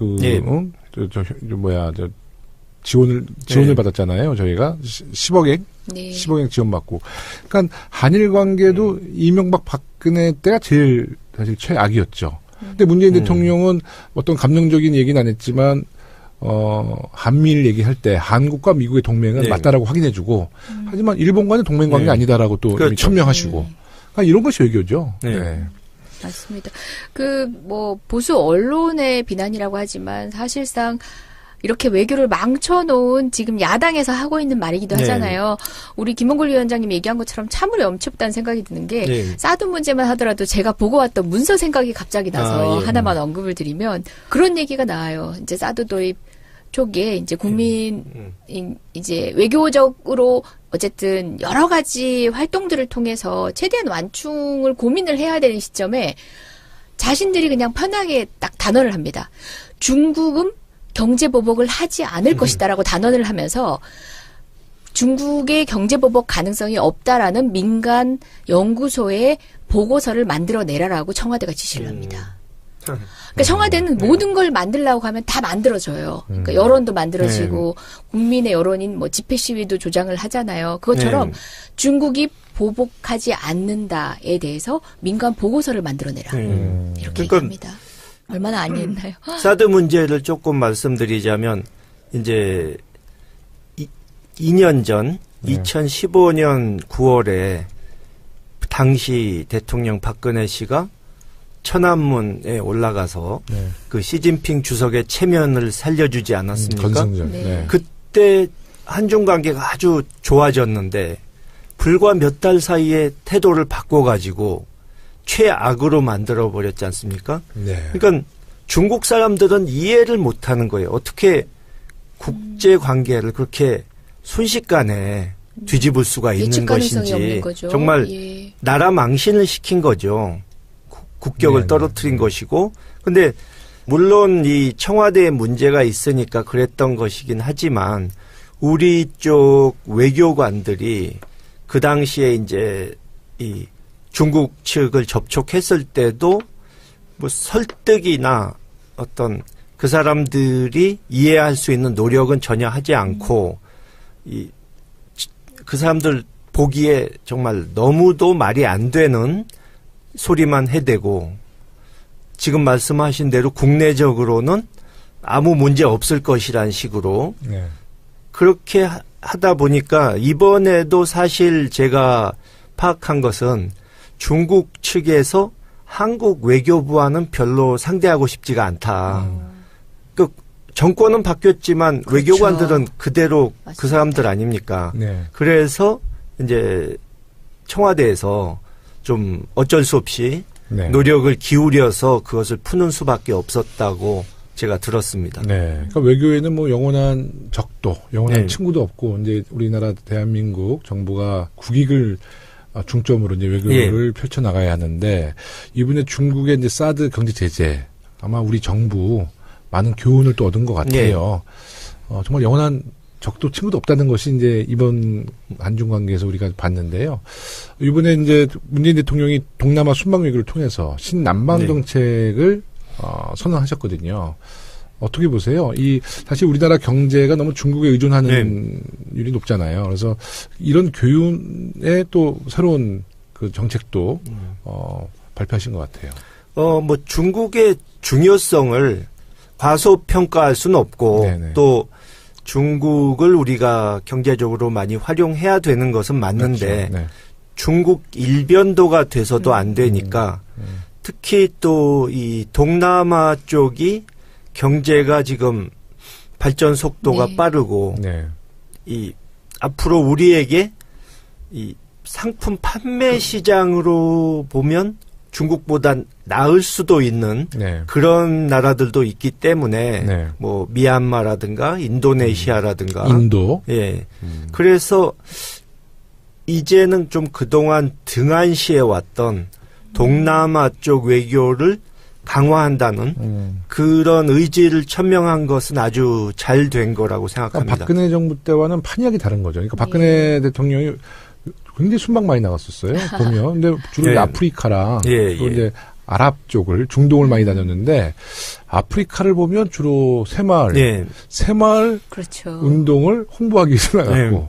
지원을 받았잖아요. 저희가 10억엔 10억엔 지원받고. 그러니까 한일 관계도 이명박 박근혜 때가 제일 사실 최악이었죠. 근데 문재인 대통령은 어떤 감정적인 얘기는 안 했지만 한미일 얘기할 때 한국과 미국의 동맹은 네. 맞다라고 확인해주고 하지만 일본과는 동맹관계 네. 아니다라고 또 그렇죠. 천명하시고 그러니까 이런 것이 외교죠. 네. 네. 맞습니다. 보수 언론의 비난이라고 하지만 사실상 이렇게 외교를 망쳐놓은 지금 야당에서 하고 있는 말이기도 네. 하잖아요. 우리 김홍걸 위원장님이 얘기한 것처럼 참으로 엄청다는 생각이 드는 게 네. 사드 문제만 하더라도 제가 보고 왔던 문서 생각이 갑자기 나서 예. 하나만 언급을 드리면 그런 얘기가 나와요. 이제 사드 도입 초기에 이제 국민 이제 외교적으로 어쨌든 여러 가지 활동들을 통해서 최대한 완충을 고민을 해야 되는 시점에 자신들이 그냥 편하게 딱 단언을 합니다. 중국은 경제보복을 하지 않을 것이다라고 단언을 하면서 중국의 경제보복 가능성이 없다라는 민간 연구소의 보고서를 만들어내라라고 청와대가 지시를 합니다. 그러니까 청와대는 모든 걸 만들려고 하면 다 만들어져요. 그러니까 여론도 만들어지고 국민의 여론인 뭐 집회 시위도 조장을 하잖아요. 그것처럼 중국이 보복하지 않는다에 대해서 민간 보고서를 만들어내라. 이렇게 그러니까 얘기합니다. 얼마나 아니했나요? 사드 문제를 조금 말씀드리자면 이제 2년 전 2015년 9월에 당시 대통령 박근혜 씨가 천안문에 올라가서 그 시진핑 주석의 체면을 살려주지 않았습니까? 건성전. 네. 네. 그때 한중 관계가 아주 좋아졌는데 불과 몇 달 사이에 태도를 바꿔가지고 최악으로 만들어버렸지 않습니까? 네. 그러니까 중국 사람들은 이해를 못하는 거예요. 어떻게 국제 관계를 그렇게 순식간에 뒤집을 수가 있는 예측 가능성이 것인지 없는 거죠. 정말 예. 나라 망신을 시킨 거죠. 국격을 네, 떨어뜨린 것이고, 근데 물론 이 청와대에 문제가 있으니까 그랬던 것이긴 하지만 우리 쪽 외교관들이 그 당시에 이제 이 중국 측을 접촉했을 때도 뭐 설득이나 어떤 그 사람들이 이해할 수 있는 노력은 전혀 하지 않고 그 사람들 보기에 정말 너무도 말이 안 되는 소리만 해대고 지금 말씀하신 대로 국내적으로는 아무 문제 없을 것이란 식으로 네. 그렇게 하다 보니까 이번에도 사실 제가 파악한 것은 중국 측에서 한국 외교부와는 별로 상대하고 싶지가 않다. 그 정권은 바뀌었지만 그렇죠. 외교관들은 그대로 맞습니다. 그 사람들 아닙니까? 네. 그래서 이제 청와대에서 좀 어쩔 수 없이 네. 노력을 기울여서 그것을 푸는 수밖에 없었다고 제가 들었습니다. 네. 그러니까 외교에는 뭐 영원한 적도, 영원한 네. 친구도 친구도 없고, 이제 우리나라 대한민국 정부가 국익을 중점으로 이제 외교를 펼쳐나가야 하는데, 이번에 중국의 이제 사드 경제 제재, 아마 우리 정부 많은 교훈을 또 얻은 것 같아요. 정말 영원한 적도 친구도 없다는 것이 이제 이번 한중 관계에서 우리가 봤는데요. 이번에 이제 문재인 대통령이 동남아 순방 외교를 통해서 신남방 정책을 선언하셨거든요. 어떻게 보세요? 사실 우리나라 경제가 너무 중국에 의존하는 율이 높잖아요. 그래서 이런 교훈에 또 새로운 그 정책도 발표하신 것 같아요. 뭐 중국의 중요성을 과소평가할 수는 없고 네네. 또 중국을 우리가 경제적으로 많이 활용해야 되는 것은 맞는데 그렇죠. 네. 중국 일변도가 돼서도 안 되니까 특히 또 이 동남아 쪽이 경제가 지금 발전 속도가 네. 빠르고 네. 이 앞으로 우리에게 이 상품 판매 시장으로 보면 중국보다 나을 수도 있는 네. 그런 나라들도 있기 때문에 네. 뭐 미얀마라든가 인도네시아라든가 인도. 예. 그래서 이제는 좀 그동안 등한시해 왔던 동남아 쪽 외교를 강화한다는 그런 의지를 천명한 것은 아주 잘 된 거라고 생각합니다. 그러니까 박근혜 정부 때와는 판이하게 다른 거죠. 그러니까 박근혜 대통령이 굉장히 순방 많이 나갔었어요. 보면. 근데 주로 이제 아프리카랑 또 이제 아랍 쪽을 중동을 많이 다녔는데 아프리카를 보면 주로 새마을 그렇죠. 운동을 홍보하기 위해서 나갔고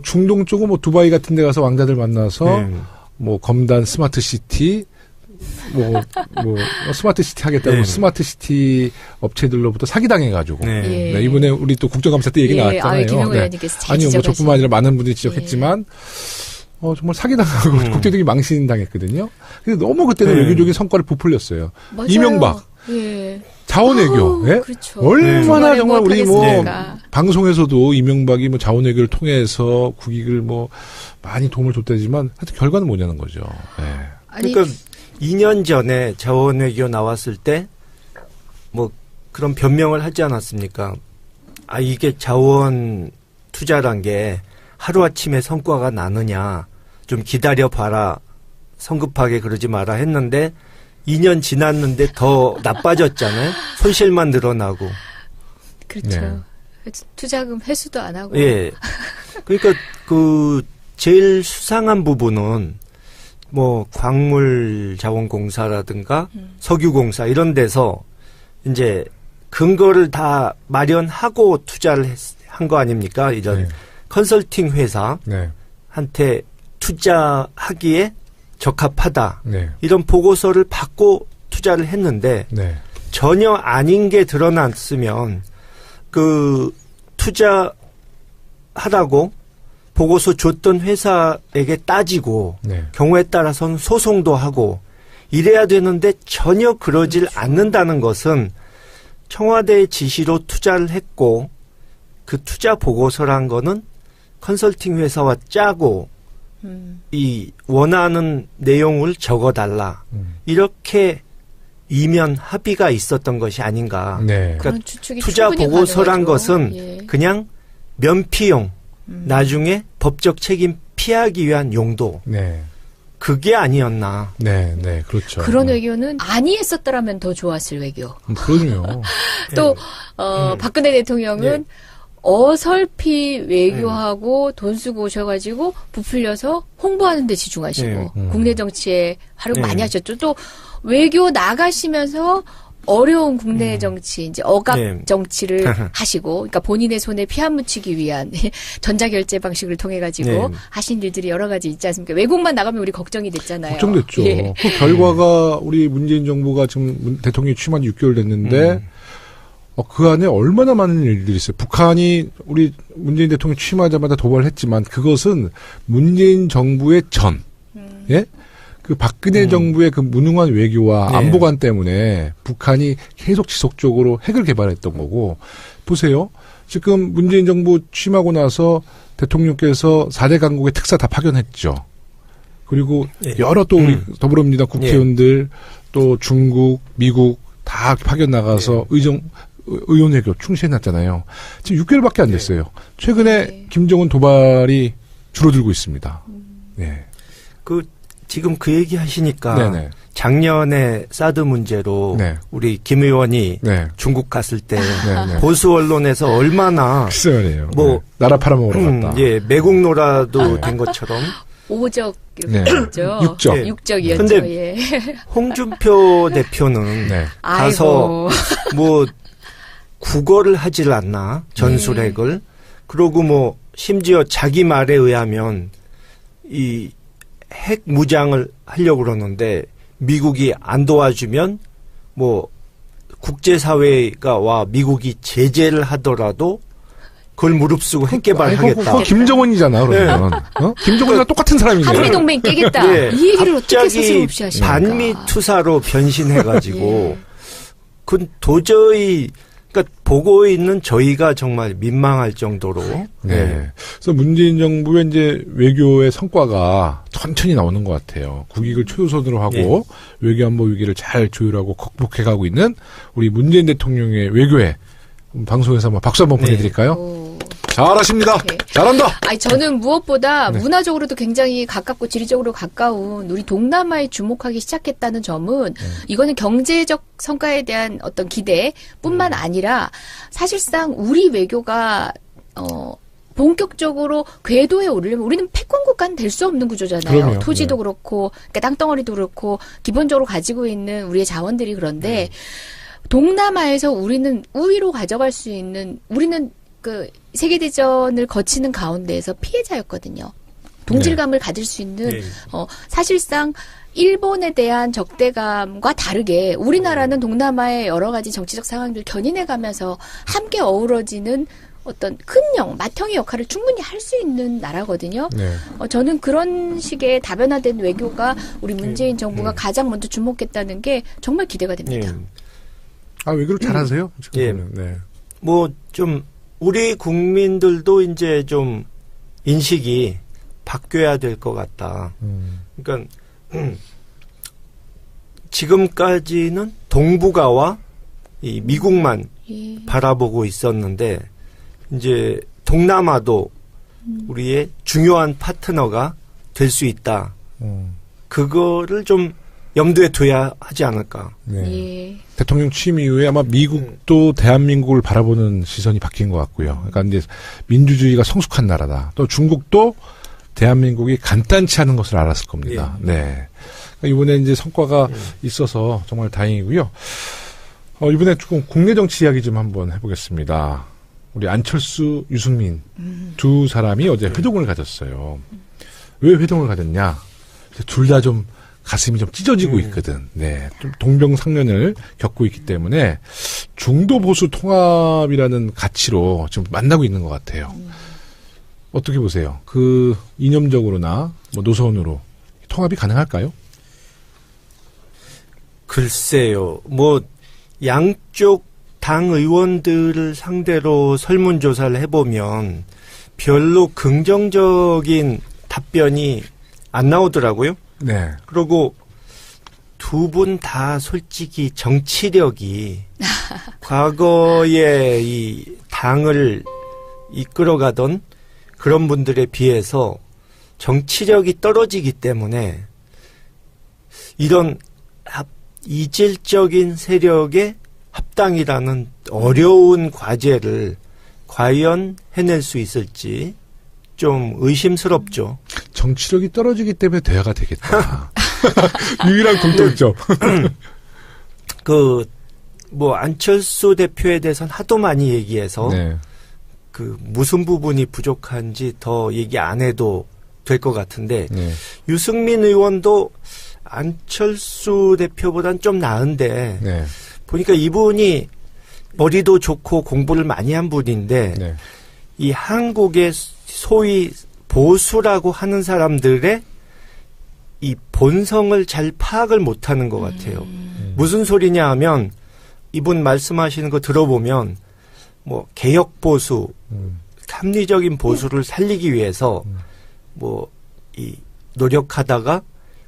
중동 쪽은 뭐 두바이 같은 데 가서 왕자들 만나서 뭐 검단 스마트 시티 스마트 시티 하겠다고 네. 스마트 시티 업체들로부터 사기당해가지고. 네. 예. 네, 이번에 우리 또 국정감사 때 얘기 나왔잖아요. 김영우 의원님께서 잘 아니요, 지적하신. 저뿐만 아니라 많은 분들이 지적했지만, 정말 사기당하고 국제적인 망신당했거든요. 근데 너무 그때는 네. 외교적인 성과를 부풀렸어요. 맞아요. 이명박. 예. 자원외교. 아우, 예? 그렇죠. 얼마나 정말 우리 무엇하겠습니까? 방송에서도 이명박이 자원외교를 통해서 국익을 많이 도움을 줬다지만 하여튼 결과는 뭐냐는 거죠. 예. 아니, 그러니까 2년 전에 자원외교 나왔을 때 그런 변명을 하지 않았습니까? 이게 자원 투자란 게 하루아침에 성과가 나느냐, 좀 기다려봐라, 성급하게 그러지 마라 했는데 2년 지났는데 더 나빠졌잖아요. 손실만 늘어나고. 그렇죠. 투자금 회수도 안 하고. 예. 그러니까 제일 수상한 부분은 광물자원공사라든가 석유공사 이런 데서 이제 근거를 다 마련하고 투자를 한 거 아닙니까? 이런 네. 컨설팅 회사한테 네. 투자하기에 적합하다. 네. 이런 보고서를 받고 투자를 했는데 네. 전혀 아닌 게 드러났으면 투자하라고 보고서 줬던 회사에게 따지고 네. 경우에 따라서는 소송도 하고 이래야 되는데 전혀 그러질 않는다는 것은 청와대의 지시로 투자를 했고 그 투자 보고서란 거는 컨설팅 회사와 짜고 이 원하는 내용을 적어달라. 이렇게 이면 합의가 있었던 것이 아닌가. 네. 그러니까 추측이 투자 충분히 보고서란 가능하죠. 것은 예. 그냥 면피용, 나중에 법적 책임 피하기 위한 용도. 네. 그게 아니었나. 네. 네. 그렇죠. 그런 외교는 아니 했었더라면 더 좋았을 외교. 그럼요. 또 박근혜 대통령은 어설피 외교하고 돈 쓰고 오셔가지고 부풀려서 홍보하는 데 지중하시고 국내 정치에 활용 많이 하셨죠. 또 외교 나가시면서 어려운 국내 정치, 이제 억압 정치를 하시고, 그러니까 본인의 손에 피 안 묻히기 위한 전자결제 방식을 통해가지고 하신 일들이 여러 가지 있지 않습니까? 외국만 나가면 우리 걱정이 됐잖아요. 걱정됐죠. 예. 그 결과가 우리 문재인 정부가 지금 대통령이 취임한 지 6개월 됐는데, 그 안에 얼마나 많은 일들이 있어요. 북한이 우리 문재인 대통령 취임하자마자 도발을 했지만 그것은 문재인 정부의 예? 그 박근혜 정부의 그 무능한 외교와 안보관 때문에 북한이 계속 지속적으로 핵을 개발했던 거고, 보세요. 지금 문재인 정부 취임하고 나서 대통령께서 4대 강국의 특사 다 파견했죠. 그리고 여러 또 우리 더불어민주당 국회의원들 또 중국, 미국 다 파견 나가서 의원 외교 충실해놨잖아요. 지금 6개월밖에 안 됐어요. 최근에 김정은 도발이 줄어들고 있습니다. 네. 지금 그 얘기 하시니까 네네. 작년에 사드 문제로 우리 김 의원이 중국 갔을 때 보수 언론에서 얼마나 글쎄 말이에요. 나라 팔아먹으러 갔다. 매국노라도 된 것처럼 오적 이렇게 했죠. 육적이었죠. 근데 홍준표 대표는 가서 국어를 하질 않나 전술핵을. 그러고 심지어 자기 말에 의하면 이 핵 무장을 하려고 그러는데 미국이 안 도와주면 국제사회가 미국이 제재를 하더라도 그걸 무릅쓰고 핵 개발하겠다. 그거 김정은이잖아, 그러면. 김정은이랑 똑같은 사람이네. 한미동맹 깨겠다. 이 얘기를 어떻게 스스로 없이 하십니까? 반미 투사로 변신해가지고 그건 도저히 그러니까 보고 있는 저희가 정말 민망할 정도로. 그래서 문재인 정부의 이제 외교의 성과가 천천히 나오는 것 같아요. 국익을 최우선으로 하고 외교 안보 위기를 잘 조율하고 극복해가고 있는 우리 문재인 대통령의 외교에 방송에서 박수 한번 보내드릴까요? 잘하십니다. 잘한다. 아니 저는 무엇보다 문화적으로도 굉장히 가깝고 지리적으로 가까운 우리 동남아에 주목하기 시작했다는 점은 이거는 경제적 성과에 대한 어떤 기대뿐만 아니라 사실상 우리 외교가 본격적으로 궤도에 오르려면 우리는 패권 국가는 될 수 없는 구조잖아요. 그럼요. 토지도 그렇고 그러니까 땅덩어리도 그렇고 기본적으로 가지고 있는 우리의 자원들이 그런데 동남아에서 우리는 우위로 가져갈 수 있는 우리는 그 세계대전을 거치는 가운데에서 피해자였거든요. 동질감을 가질 수 있는 사실상 일본에 대한 적대감과 다르게 우리나라는 동남아의 여러 가지 정치적 상황들 견인해가면서 함께 어우러지는 어떤 큰형, 맏형의 역할을 충분히 할 수 있는 나라거든요. 네. 저는 그런 식의 다변화된 외교가 우리 문재인 정부가 가장 먼저 주목했다는 게 정말 기대가 됩니다. 아, 외교를 잘하세요? 예. 네. 뭐 좀 우리 국민들도 이제 좀 인식이 바뀌어야 될 것 같다. 그러니까 지금까지는 동북아와 이 미국만 예. 바라보고 있었는데 이제 동남아도 우리의 중요한 파트너가 될 수 있다. 그거를 좀 염두에 둬야 하지 않을까. 네. 예. 대통령 취임 이후에 아마 미국도 대한민국을 바라보는 시선이 바뀐 것 같고요. 그러니까 이제 민주주의가 성숙한 나라다. 또 중국도 대한민국이 간단치 않은 것을 알았을 겁니다. 예. 네. 그러니까 이번에 이제 성과가 있어서 정말 다행이고요. 이번에 조금 국내 정치 이야기 좀 한번 해보겠습니다. 우리 안철수, 유승민 두 사람이 어제 회동을 가졌어요. 왜 회동을 가졌냐? 둘 다 좀 가슴이 좀 찢어지고 있거든. 네. 좀 동병상련을 겪고 있기 때문에 중도 보수 통합이라는 가치로 지금 만나고 있는 것 같아요. 어떻게 보세요? 그 이념적으로나 뭐 노선으로 통합이 가능할까요? 글쎄요. 뭐 양쪽 당 의원들을 상대로 설문조사를 해보면 별로 긍정적인 답변이 안 나오더라고요. 네. 그리고 두 분 다 솔직히 정치력이 과거에 이 당을 이끌어가던 그런 분들에 비해서 정치력이 떨어지기 때문에 이런 이질적인 세력의 합당이라는 어려운 과제를 과연 해낼 수 있을지 좀 의심스럽죠. 정치력이 떨어지기 때문에 대화가 되겠다. 유일한 공통점. 뭐 안철수 대표에 대해서는 하도 많이 얘기해서 네. 그 무슨 부분이 부족한지 더 얘기 안 해도 될 것 같은데 네. 유승민 의원도 안철수 대표보단 좀 나은데 네. 보니까 이분이 머리도 좋고 공부를 많이 한 분인데 네. 이 한국의 소위 보수라고 하는 사람들의 이 본성을 잘 파악을 못하는 것 같아요. 무슨 소리냐 하면 이분 말씀하시는 거 들어보면 뭐 개혁 보수, 합리적인 보수를 살리기 위해서 뭐 이 노력하다가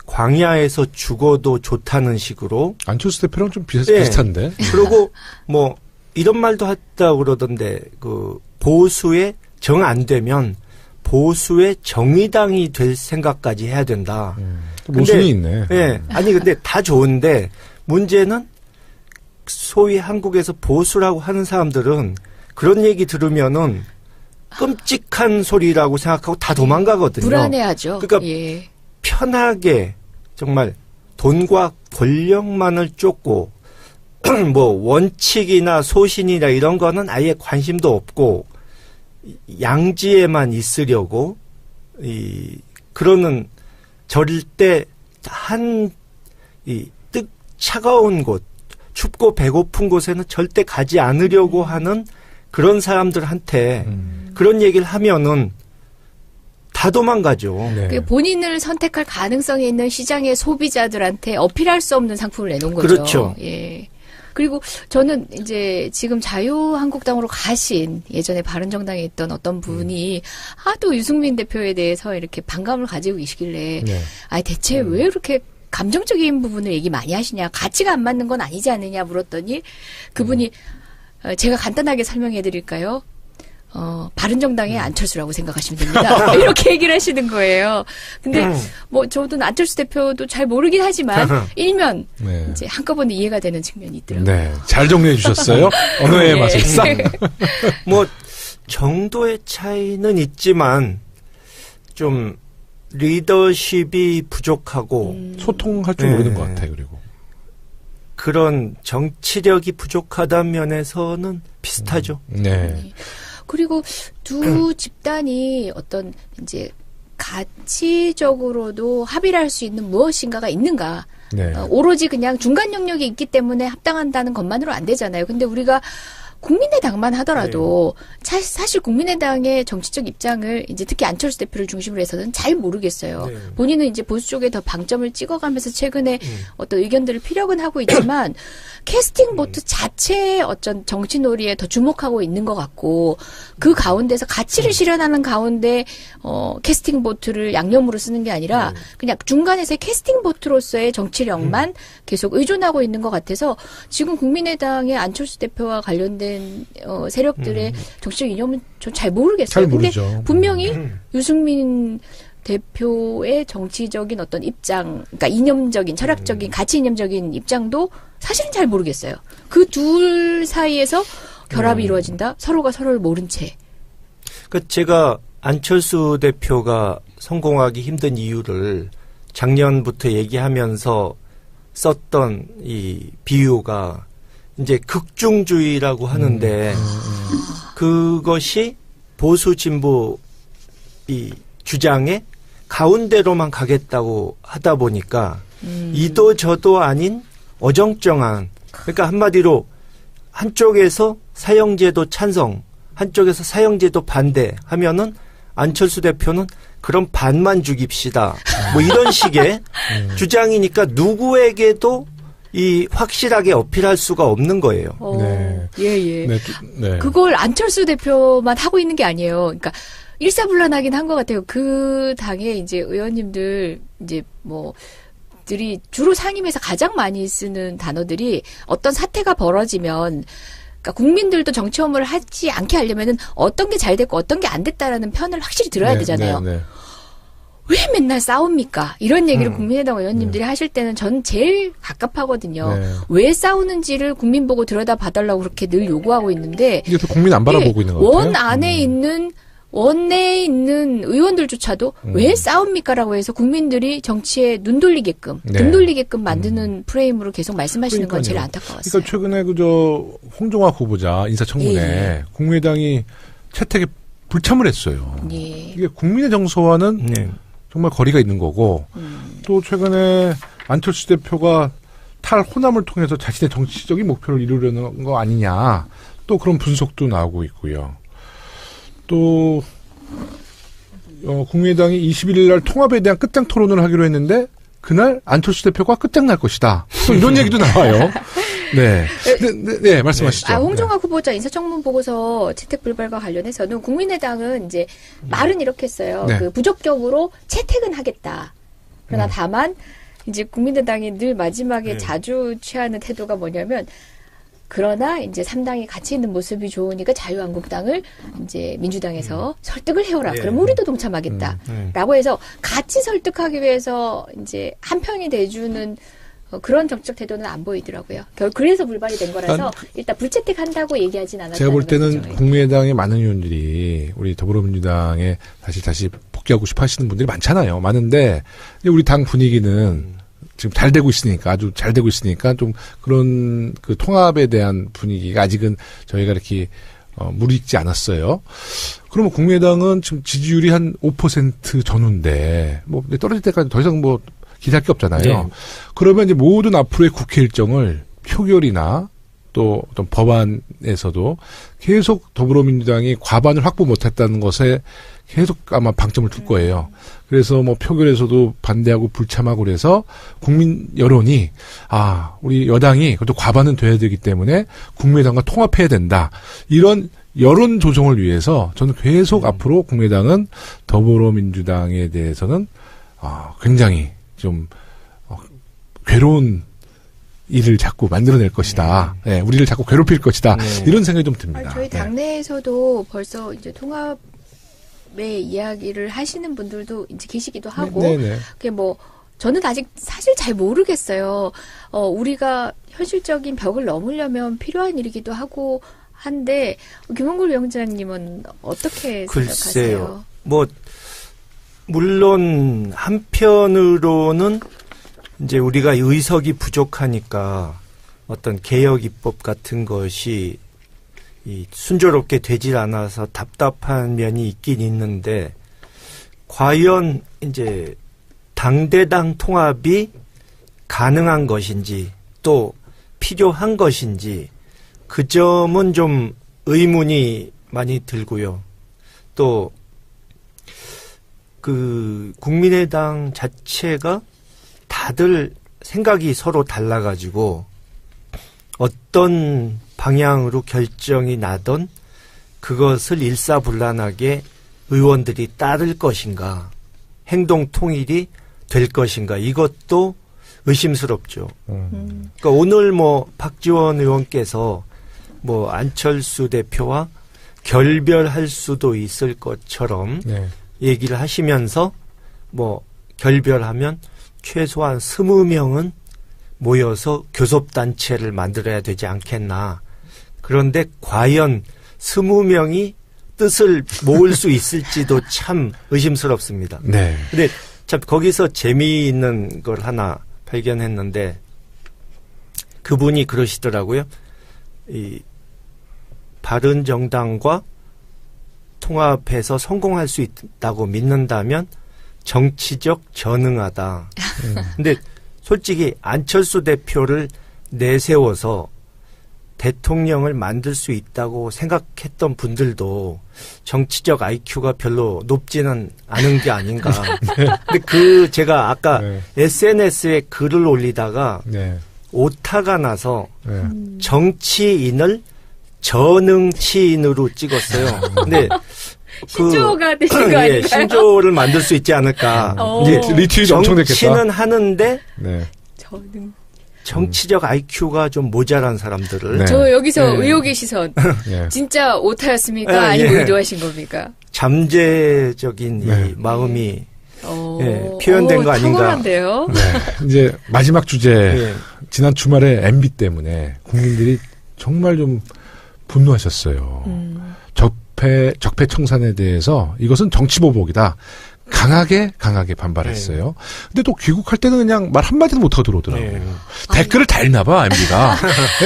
광야에서 죽어도 좋다는 식으로 안철수 대표랑 좀 네. 비슷한데. 그리고 뭐 이런 말도 했다고 그러던데 그 보수에 정 안 되면 보수의 정의당이 될 생각까지 해야 된다. 모순이 있네. 예. 아니 근데 다 좋은데 문제는 소위 한국에서 보수라고 하는 사람들은 그런 얘기 들으면은 끔찍한 소리라고 생각하고 다 도망가거든요. 불안해하죠. 그러니까 예. 편하게 정말 돈과 권력만을 쫓고 뭐 원칙이나 소신이나 이런 거는 아예 관심도 없고 양지에만 있으려고 그러는 절대 차가운 곳, 춥고 배고픈 곳에는 절대 가지 않으려고 하는 그런 사람들한테 그런 얘기를 하면은 다 도망가죠. 네. 본인을 선택할 가능성이 있는 시장의 소비자들한테 어필할 수 없는 상품을 내놓은 거죠. 그렇죠. 예. 그리고 저는 이제 지금 자유한국당으로 가신 예전에 바른정당에 있던 어떤 분이 하도 유승민 대표에 대해서 이렇게 반감을 가지고 계시길래 네. 대체 왜 이렇게 감정적인 부분을 얘기 많이 하시냐, 가치가 안 맞는 건 아니지 않느냐 물었더니 그분이 제가 간단하게 설명해 드릴까요? 바른정당의 안철수라고 생각하시면 됩니다. 이렇게 얘기를 하시는 거예요. 근데 뭐 저도 안철수 대표도 잘 모르긴 하지만 일면 네. 이제 한꺼번에 이해가 되는 측면이 있더라고요. 네. 잘 정리해 주셨어요. 언어의 네. 맛을 싹. 뭐 정도의 차이는 있지만 좀 리더십이 부족하고 소통할 줄 모르는 것 같아요. 그리고. 그런 정치력이 부족하다는 면에서는 비슷하죠. 네. 그리고 두 집단이 어떤 이제 가치적으로도 합의를 할 수 있는 무엇인가가 있는가. 네. 오로지 그냥 중간 영역이 있기 때문에 합당한다는 것만으로 안 되잖아요. 근데 우리가 국민의당만 하더라도 사실 국민의당의 정치적 입장을 이제 특히 안철수 대표를 중심으로 해서는 잘 모르겠어요. 네. 본인은 이제 보수 쪽에 더 방점을 찍어가면서 최근에 어떤 의견들을 피력은 하고 있지만 캐스팅 보트 자체의 어떤 정치 놀이에 더 주목하고 있는 것 같고 그 가운데서 가치를 실현하는 가운데 캐스팅 보트를 양념으로 쓰는 게 아니라 그냥 중간에서의 캐스팅 보트로서의 정치력만 계속 의존하고 있는 것 같아서 지금 국민의당의 안철수 대표와 관련된 세력들의 정치적 이념은 전 잘 모르겠어요. 잘 모르죠. 근데 분명히 유승민 대표의 정치적인 어떤 입장, 그러니까 이념적인, 철학적인, 가치 이념적인 입장도 사실은 잘 모르겠어요. 그 둘 사이에서 결합이 이루어진다? 서로가 서로를 모른 채. 그 제가 안철수 대표가 성공하기 힘든 이유를 작년부터 얘기하면서 썼던 이 비유가 이제 극중주의라고 하는데 그것이 보수 진보 이 주장에 가운데로만 가겠다고 하다 보니까 이도 저도 아닌 어정쩡한, 그러니까 한마디로 한쪽에서 사형제도 찬성, 한쪽에서 사형제도 반대 하면은 안철수 대표는 그럼 반만 죽입시다. 뭐 이런 식의 주장이니까 누구에게도 이 확실하게 어필할 수가 없는 거예요. 네. 예. 네. 네. 그걸 안철수 대표만 하고 있는 게 아니에요. 그러니까 일사불란하긴 한 것 같아요. 그 당의 이제 의원님들 이제 들이 주로 상임에서 가장 많이 쓰는 단어들이 어떤 사태가 벌어지면 그러니까 국민들도 정치 업무를 하지 않게 하려면은 어떤 게 잘 됐고 어떤 게 안 됐다라는 편을 확실히 들어야 되잖아요. 네. 왜 맨날 싸웁니까? 이런 얘기를 국민의당 의원님들이 하실 때는 전 제일 갑갑하거든요. 네. 왜 싸우는지를 국민 보고 들여다 봐달라고 그렇게 늘 요구하고 있는데 이게 또 국민 안 바라보고 있는 것 같아요. 원 안에 있는 원내에 있는 의원들조차도 왜 싸웁니까라고 해서 국민들이 정치에 눈 돌리게끔 등 돌리게끔 만드는 프레임으로 계속 말씀하시는 건 제일 안타까웠어요. 그러니까 최근에 홍종화 후보자 인사청문회 국민의당이 채택에 불참을 했어요. 예. 이게 국민의 정서와는 정말 거리가 있는 거고 또 최근에 안철수 대표가 탈호남을 통해서 자신의 정치적인 목표를 이루려는 거 아니냐 또 그런 분석도 나오고 있고요. 또 국민의당이 21일 날 통합에 대한 끝장 토론을 하기로 했는데 그날 안철수 대표가 끝장날 것이다. 또 이런 얘기도 나와요. 네, 말씀하시죠. 홍종학 후보자 인사청문 보고서 채택 불발과 관련해서는 국민의당은 이제 말은 이렇게 했어요. 그 부적격으로 채택은 하겠다. 그러나 다만 이제 국민의당이 늘 마지막에 자주 취하는 태도가 뭐냐면 그러나 이제 3당이 같이 있는 모습이 좋으니까 자유한국당을 이제 민주당에서 설득을 해오라. 그럼 우리도 동참하겠다. 라고 해서 같이 설득하기 위해서 이제 한 편이 돼주는 그런 정치적 태도는 안 보이더라고요. 그래서 불발이 된 거라서 일단 불채택한다고 얘기하진 않았다는 제가 볼 때는 거죠. 국민의당의 많은 의원들이 우리 더불어민주당에 다시 복귀하고 싶어 하시는 분들이 많잖아요. 많은데 우리 당 분위기는 지금 잘 되고 있으니까 아주 잘 되고 있으니까 좀 그런 그 통합에 대한 분위기가 아직은 저희가 이렇게 무르익지 않았어요. 그러면 국민의당은 지금 지지율이 한 5% 전후인데 떨어질 때까지 더 이상 기대할 게 없잖아요. 그러면 이제 모든 앞으로의 국회 일정을 표결이나 또 어떤 법안에서도 계속 더불어민주당이 과반을 확보 못했다는 것에 계속 아마 방점을 둘 거예요. 그래서 표결에서도 반대하고 불참하고 그래서 국민 여론이 우리 여당이 그래도 과반은 돼야 되기 때문에 국민의당과 통합해야 된다. 이런 여론 조정을 위해서 저는 계속 앞으로 국민의당은 더불어민주당에 대해서는 굉장히 좀 괴로운 일을 자꾸 만들어낼 것이다. 네, 우리를 자꾸 괴롭힐 것이다. 이런 생각이 좀 듭니다. 저희 당내에서도 벌써 이제 통합의 이야기를 하시는 분들도 이제 계시기도 하고, 그게 저는 아직 사실 잘 모르겠어요. 우리가 현실적인 벽을 넘으려면 필요한 일이기도 하고 한데, 김원걸 위원장님은 어떻게 생각하세요? 물론 한편으로는 이제 우리가 의석이 부족하니까 어떤 개혁 입법 같은 것이 순조롭게 되질 않아서 답답한 면이 있긴 있는데 과연 이제 당대당 통합이 가능한 것인지 또 필요한 것인지 그 점은 좀 의문이 많이 들고요. 또 그 국민의당 자체가 다들 생각이 서로 달라가지고 어떤 방향으로 결정이 나던 그것을 일사불란하게 의원들이 따를 것인가, 행동 통일이 될 것인가, 이것도 의심스럽죠. 그러니까 오늘 뭐 박지원 의원께서 뭐 안철수 대표와 결별할 수도 있을 것처럼 네. 얘기를 하시면서 뭐 결별하면 최소한 20명은 모여서 교섭단체를 만들어야 되지 않겠나. 그런데 과연 20명이 뜻을 모을 수 있을지도 참 의심스럽습니다. 네. 근데 참 거기서 재미있는 걸 하나 발견했는데 그분이 그러시더라고요. 이 바른정당과 통합해서 성공할 수 있다고 믿는다면 정치적 전응하다. 근데 솔직히 안철수 대표를 내세워서 대통령을 만들 수 있다고 생각했던 분들도 정치적 IQ가 별로 높지는 않은 게 아닌가. 근데 제가 아까 네. SNS에 글을 올리다가 네. 오타가 나서 네. 정치인을 전응치인으로 찍었어요. 근데 신조어가 되신 거 예, 아닌가요? 신조어를 만들 수 있지 않을까. 이제 리트윗 엄청 됐겠다. 정치는 하는데 네. 저는 정치적 IQ가 좀 모자란 사람들을 네. 저 여기서 네. 의혹의 시선. 네. 진짜 오타였습니까? 아, 아니면 예. 의도하신 겁니까? 잠재적인 네. 이 마음이 예, 표현된 거 아닌가. 탁월한데요. 네. 이제 마지막 주제. 예. 지난 주말에 MB 때문에 국민들이 정말 좀 분노하셨어요. 적폐 청산에 대해서 이것은 정치보복이다. 강하게 반발했어요. 근데 또 귀국할 때는 그냥 말 한마디도 못하고 들어오더라고요. 네. 댓글을 다 읽나봐, MB가.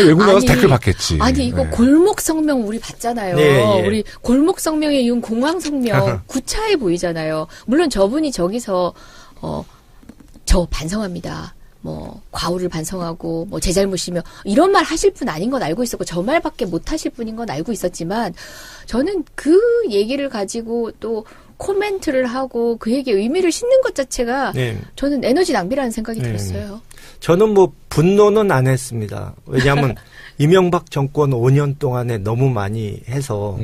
외국 나가서 아니, 댓글 받겠지. 아니 이거 네. 골목 성명 우리 봤잖아요. 네, 예. 우리 골목 성명에 이은 공항 성명 구차해 보이잖아요. 물론 저분이 저기서 저 반성합니다. 뭐 과오를 반성하고 뭐 제 잘못이며 이런 말 하실 분 아닌 건 알고 있었고 저 말밖에 못 하실 분인 건 알고 있었지만 저는 그 얘기를 가지고 또 코멘트를 하고 그 얘기에 의미를 싣는 것 자체가 네. 저는 에너지 낭비라는 생각이 네. 들었어요. 저는 뭐 분노는 안 했습니다. 왜냐하면 이명박 정권 5년 동안에 너무 많이 해서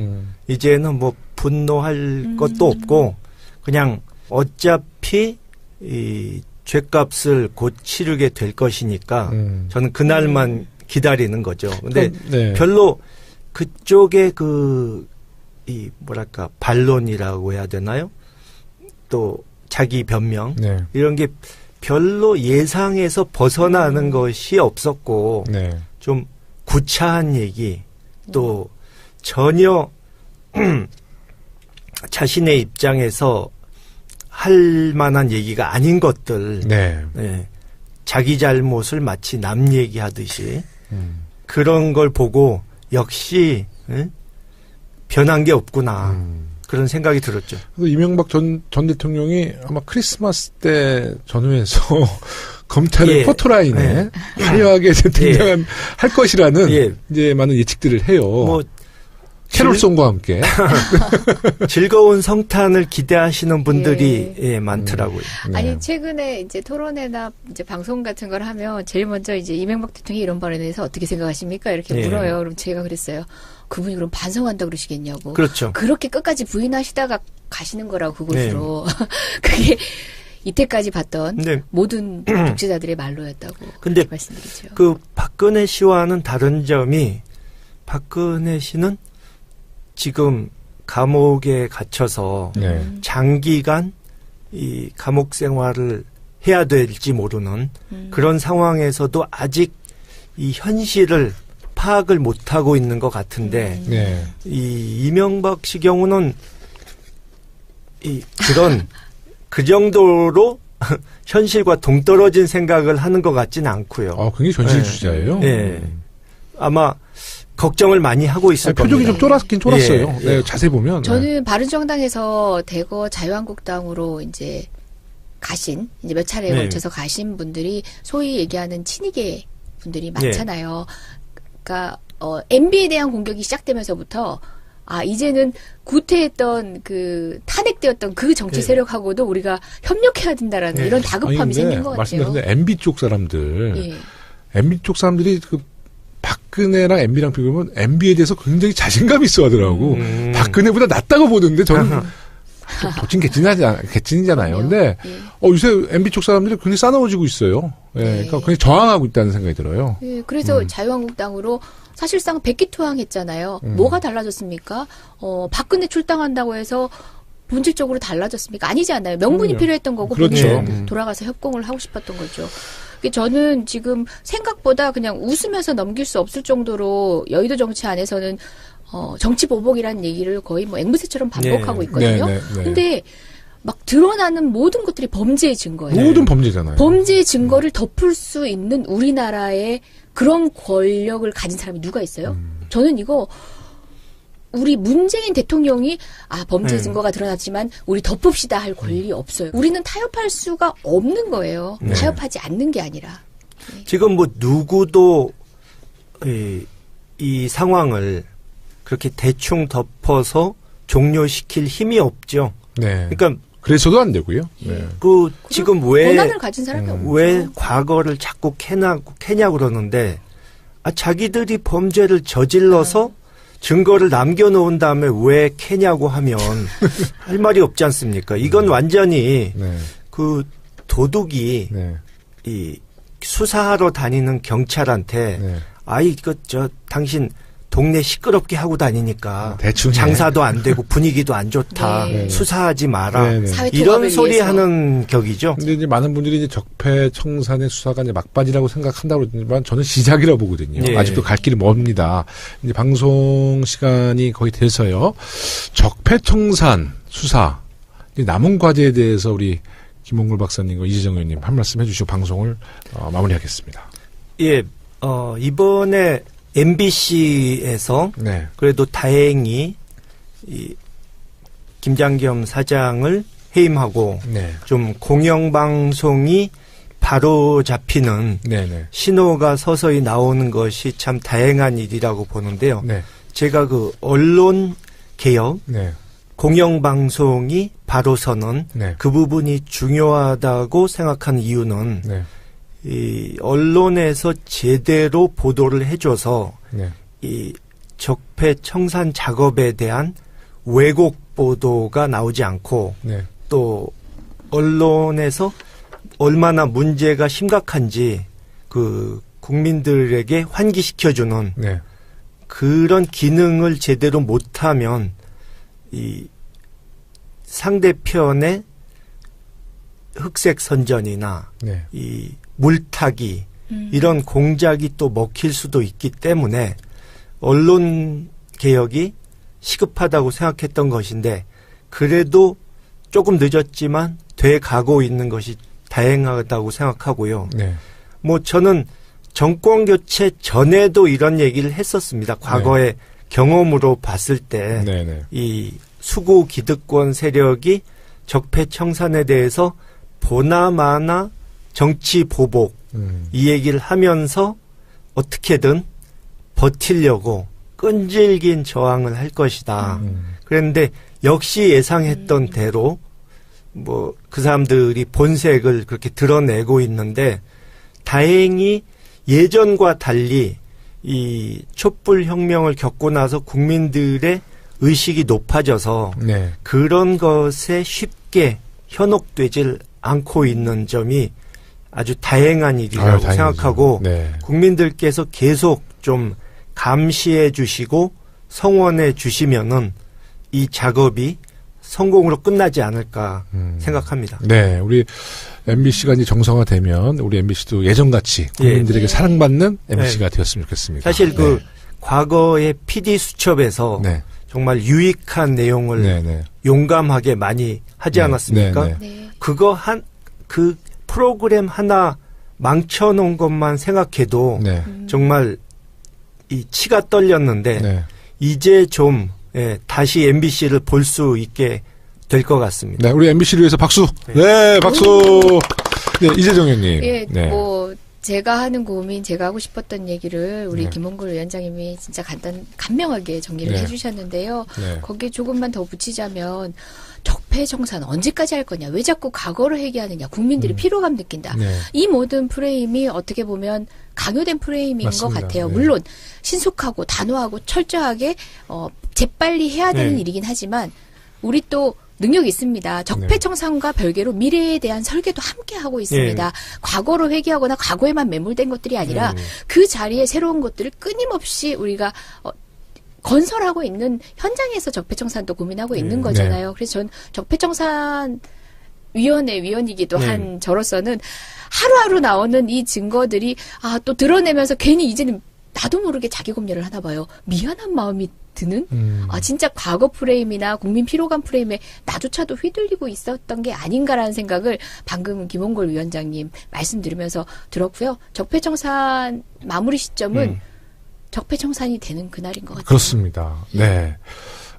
이제는 뭐 분노할 것도 없고 그냥 어차피 이 죄값을 곧 치르게 될 것이니까 저는 그날만 기다리는 거죠. 근데 네. 별로 그쪽에 이 뭐랄까 반론이라고 해야 되나요? 또 자기 변명 네. 이런 게 별로 예상에서 벗어나는 것이 없었고 네. 좀 구차한 얘기 또 전혀 자신의 입장에서 할 만한 얘기가 아닌 것들 네. 네. 자기 잘못을 마치 남 얘기하듯이 그런 걸 보고 역시 변한 게 없구나 그런 생각이 들었죠. 그래서 이명박 전 대통령이 아마 크리스마스 때 전후에서 검찰의 예. 포토라인에 예. 화려하게 등장한 할 것이라는 예. 이제 많은 예측들을 해요. 뭐 캐롤송과 함께. 즐거운 성탄을 기대하시는 분들이 예, 많더라고요. 네. 아니 최근에 이제 토론회나 이제 방송 같은 걸 하면 제일 먼저 이제 이명박 대통령이 이런 발언에 대해서 어떻게 생각하십니까? 이렇게 예. 물어요. 그럼 제가 그랬어요. 그분이 그럼 반성한다 그러시겠냐고. 그렇죠. 그렇게 끝까지 부인하시다가 가시는 거라고 그곳으로. 그게 이때까지 봤던 근데 모든 독재자들의 말로였다고 근데 그렇게 말씀드리죠. 그 박근혜 씨와는 다른 점이 박근혜 씨는 지금 감옥에 갇혀서 네. 장기간 이 감옥 생활을 해야 될지 모르는 그런 상황에서도 아직 이 현실을 파악을 못하고 있는 것 같은데 네. 이 이명박 씨 경우는 그런 그 정도로 현실과 동떨어진 생각을 하는 것 같지는 않고요. 굉장히 현실주의자예요. 네. 아마 걱정을 많이 하고 있을 표정이 겁니다. 좀 쫄았긴 쫄았어요. 예, 네, 자세히 보면. 저는 바른정당에서 대거 자유한국당으로 이제 가신, 이제 몇 차례에 네. 걸쳐서 가신 분들이 소위 얘기하는 친이계 분들이 많잖아요. 그러니까, MB에 대한 공격이 시작되면서부터 이제는 구태했던 탄핵되었던 그 정치 네. 세력하고도 우리가 협력해야 된다라는 네. 이런 다급함이 생긴 것 같아요. 말씀드렸는데 MB 쪽 사람들, 예. MB 쪽 사람들이 박근혜랑 MB랑 비교하면 MB에 대해서 굉장히 자신감이 있어 하더라고. 박근혜보다 낫다고 보는데 저는 도친 개찐이잖아요. 그럼요. 근데 예. 요새 MB 쪽 사람들이 굉장히 싸나워지고 있어요. 예, 네. 그러니까 굉장히 저항하고 있다는 생각이 들어요. 예, 그래서 자유한국당으로 사실상 백기투항했잖아요. 뭐가 달라졌습니까? 박근혜 출당한다고 해서 본질적으로 달라졌습니까? 아니지 않나요? 명분이 그럼요. 필요했던 거고 그렇죠. 본인은 돌아가서 협공을 하고 싶었던 거죠. 저는 지금 생각보다 그냥 웃으면서 넘길 수 없을 정도로 여의도 정치 안에서는 정치 보복이라는 얘기를 거의 뭐 앵무새처럼 반복하고 네. 있거든요. 네, 네, 네. 근데 막 드러나는 모든 것들이 범죄의 증거예요. 모든 범죄잖아요. 범죄의 증거를 덮을 수 있는 우리나라에 그런 권력을 가진 사람이 누가 있어요? 저는 이거 우리 문재인 대통령이 범죄 증거가 드러났지만 우리 덮읍시다 할 권리 없어요. 우리는 타협할 수가 없는 거예요. 네. 타협하지 않는 게 아니라. 지금 뭐 누구도 이 상황을 그렇게 대충 덮어서 종료시킬 힘이 없죠. 네. 그러니까 그래서도 안 되고요. 네. 지금 왜 권한을 가진 사람이 없죠. 과거를 자꾸 캐냐 그러는데 자기들이 범죄를 저질러서 증거를 남겨놓은 다음에 왜 캐냐고 하면 할 말이 없지 않습니까? 이건 완전히 네. 도둑이 네. 이 수사하러 다니는 경찰한테 네. 당신 동네 시끄럽게 하고 다니니까 대충 해. 장사도 안 되고 분위기도 안 좋다. 네. 수사하지 마라. 네, 네. 사회 이런 통합을 소리 위해서. 하는 격이죠. 근데 이제 많은 분들이 이제 적폐청산의 수사가 이제 막바지라고 생각한다고 그러지만 저는 시작이라고 보거든요. 예. 아직도 갈 길이 멉니다. 이제 방송 시간이 거의 돼서요. 적폐청산 수사 이제 남은 과제에 대해서 우리 김홍걸 박사님과 이재정 의원님 한 말씀 해주시고 방송을 마무리하겠습니다. 예, 이번에 MBC에서 네. 그래도 다행히 이 김장겸 사장을 해임하고 네. 좀 공영방송이 바로 잡히는 네네. 신호가 서서히 나오는 것이 참 다행한 일이라고 보는데요. 네. 제가 언론 개혁, 네. 공영방송이 바로 서는 네. 그 부분이 중요하다고 생각하는 이유는 네. 이 언론에서 제대로 보도를 해줘서 네. 이 적폐 청산 작업에 대한 왜곡 보도가 나오지 않고 네. 또 언론에서 얼마나 문제가 심각한지 국민들에게 환기시켜주는 네. 그런 기능을 제대로 못하면 이 상대편의 흑색 선전이나 네. 이 물타기 이런 공작이 또 먹힐 수도 있기 때문에 언론 개혁이 시급하다고 생각했던 것인데 그래도 조금 늦었지만 돼 가고 있는 것이 다행하다고 생각하고요. 네. 뭐 저는 정권 교체 전에도 이런 얘기를 했었습니다. 과거의 경험으로 봤을 때 네네. 이 수구 기득권 세력이 적폐 청산에 대해서 보나마나 정치 보복 이 얘기를 하면서 어떻게든 버티려고 끈질긴 저항을 할 것이다. 그런데 역시 예상했던 대로 뭐 그 사람들이 본색을 그렇게 드러내고 있는데 다행히 예전과 달리 이 촛불 혁명을 겪고 나서 국민들의 의식이 높아져서 네. 그런 것에 쉽게 현혹되질 않고 있는 점이 아주 다행한 일이라고 다행이죠. 생각하고 네. 국민들께서 계속 좀 감시해 주시고 성원해 주시면은 이 작업이 성공으로 끝나지 않을까 생각합니다. 네, 우리 MBC가 이제 정상화되면 우리 MBC도 예전같이 국민들에게 예. 사랑받는 MBC가 되었으면 좋겠습니다. 사실 네. 과거의 PD 수첩에서 네. 정말 유익한 내용을 네, 네. 용감하게 많이 하지 네, 않았습니까? 네, 네. 그 프로그램 하나 망쳐놓은 것만 생각해도 네. 정말 이 치가 떨렸는데 네. 이제 좀 다시 MBC를 볼 수 있게 될 것 같습니다. 네, 우리 MBC를 위해서 박수. 네, 박수. 네, 이재정 의원님. 예, 네. 뭐 제가 하는 고민, 제가 하고 싶었던 얘기를 우리 네. 김홍걸 위원장님이 진짜 간명하게 정리를 네. 해주셨는데요. 네. 거기에 조금만 더 붙이자면 적폐청산 언제까지 할 거냐? 왜 자꾸 과거를 회귀하느냐? 국민들이 피로감 느낀다. 네. 이 모든 프레임이 어떻게 보면 강요된 프레임인 맞습니다. 것 같아요. 네. 물론 신속하고 단호하고 철저하게 재빨리 해야 되는 네. 일이긴 하지만 우리 또 능력이 있습니다. 적폐청산과 별개로 미래에 대한 설계도 함께 하고 있습니다. 과거로 회귀하거나 과거에만 매몰된 것들이 아니라 그 자리에 새로운 것들을 끊임없이 우리가 건설하고 있는 현장에서 적폐청산도 고민하고 있는 거잖아요. 그래서 전 적폐청산 위원회 위원이기도 한 저로서는 하루하루 나오는 이 증거들이 또 드러내면서 괜히 이제는 나도 모르게 자기 검열을 하나 봐요. 미안한 마음이 드는? 진짜 과거 프레임이나 국민 피로감 프레임에 나조차도 휘둘리고 있었던 게 아닌가라는 생각을 방금 김홍걸 위원장님 말씀 들으면서 들었고요. 적폐청산 마무리 시점은 적폐청산이 되는 그날인 것 같아요. 그렇습니다. 네.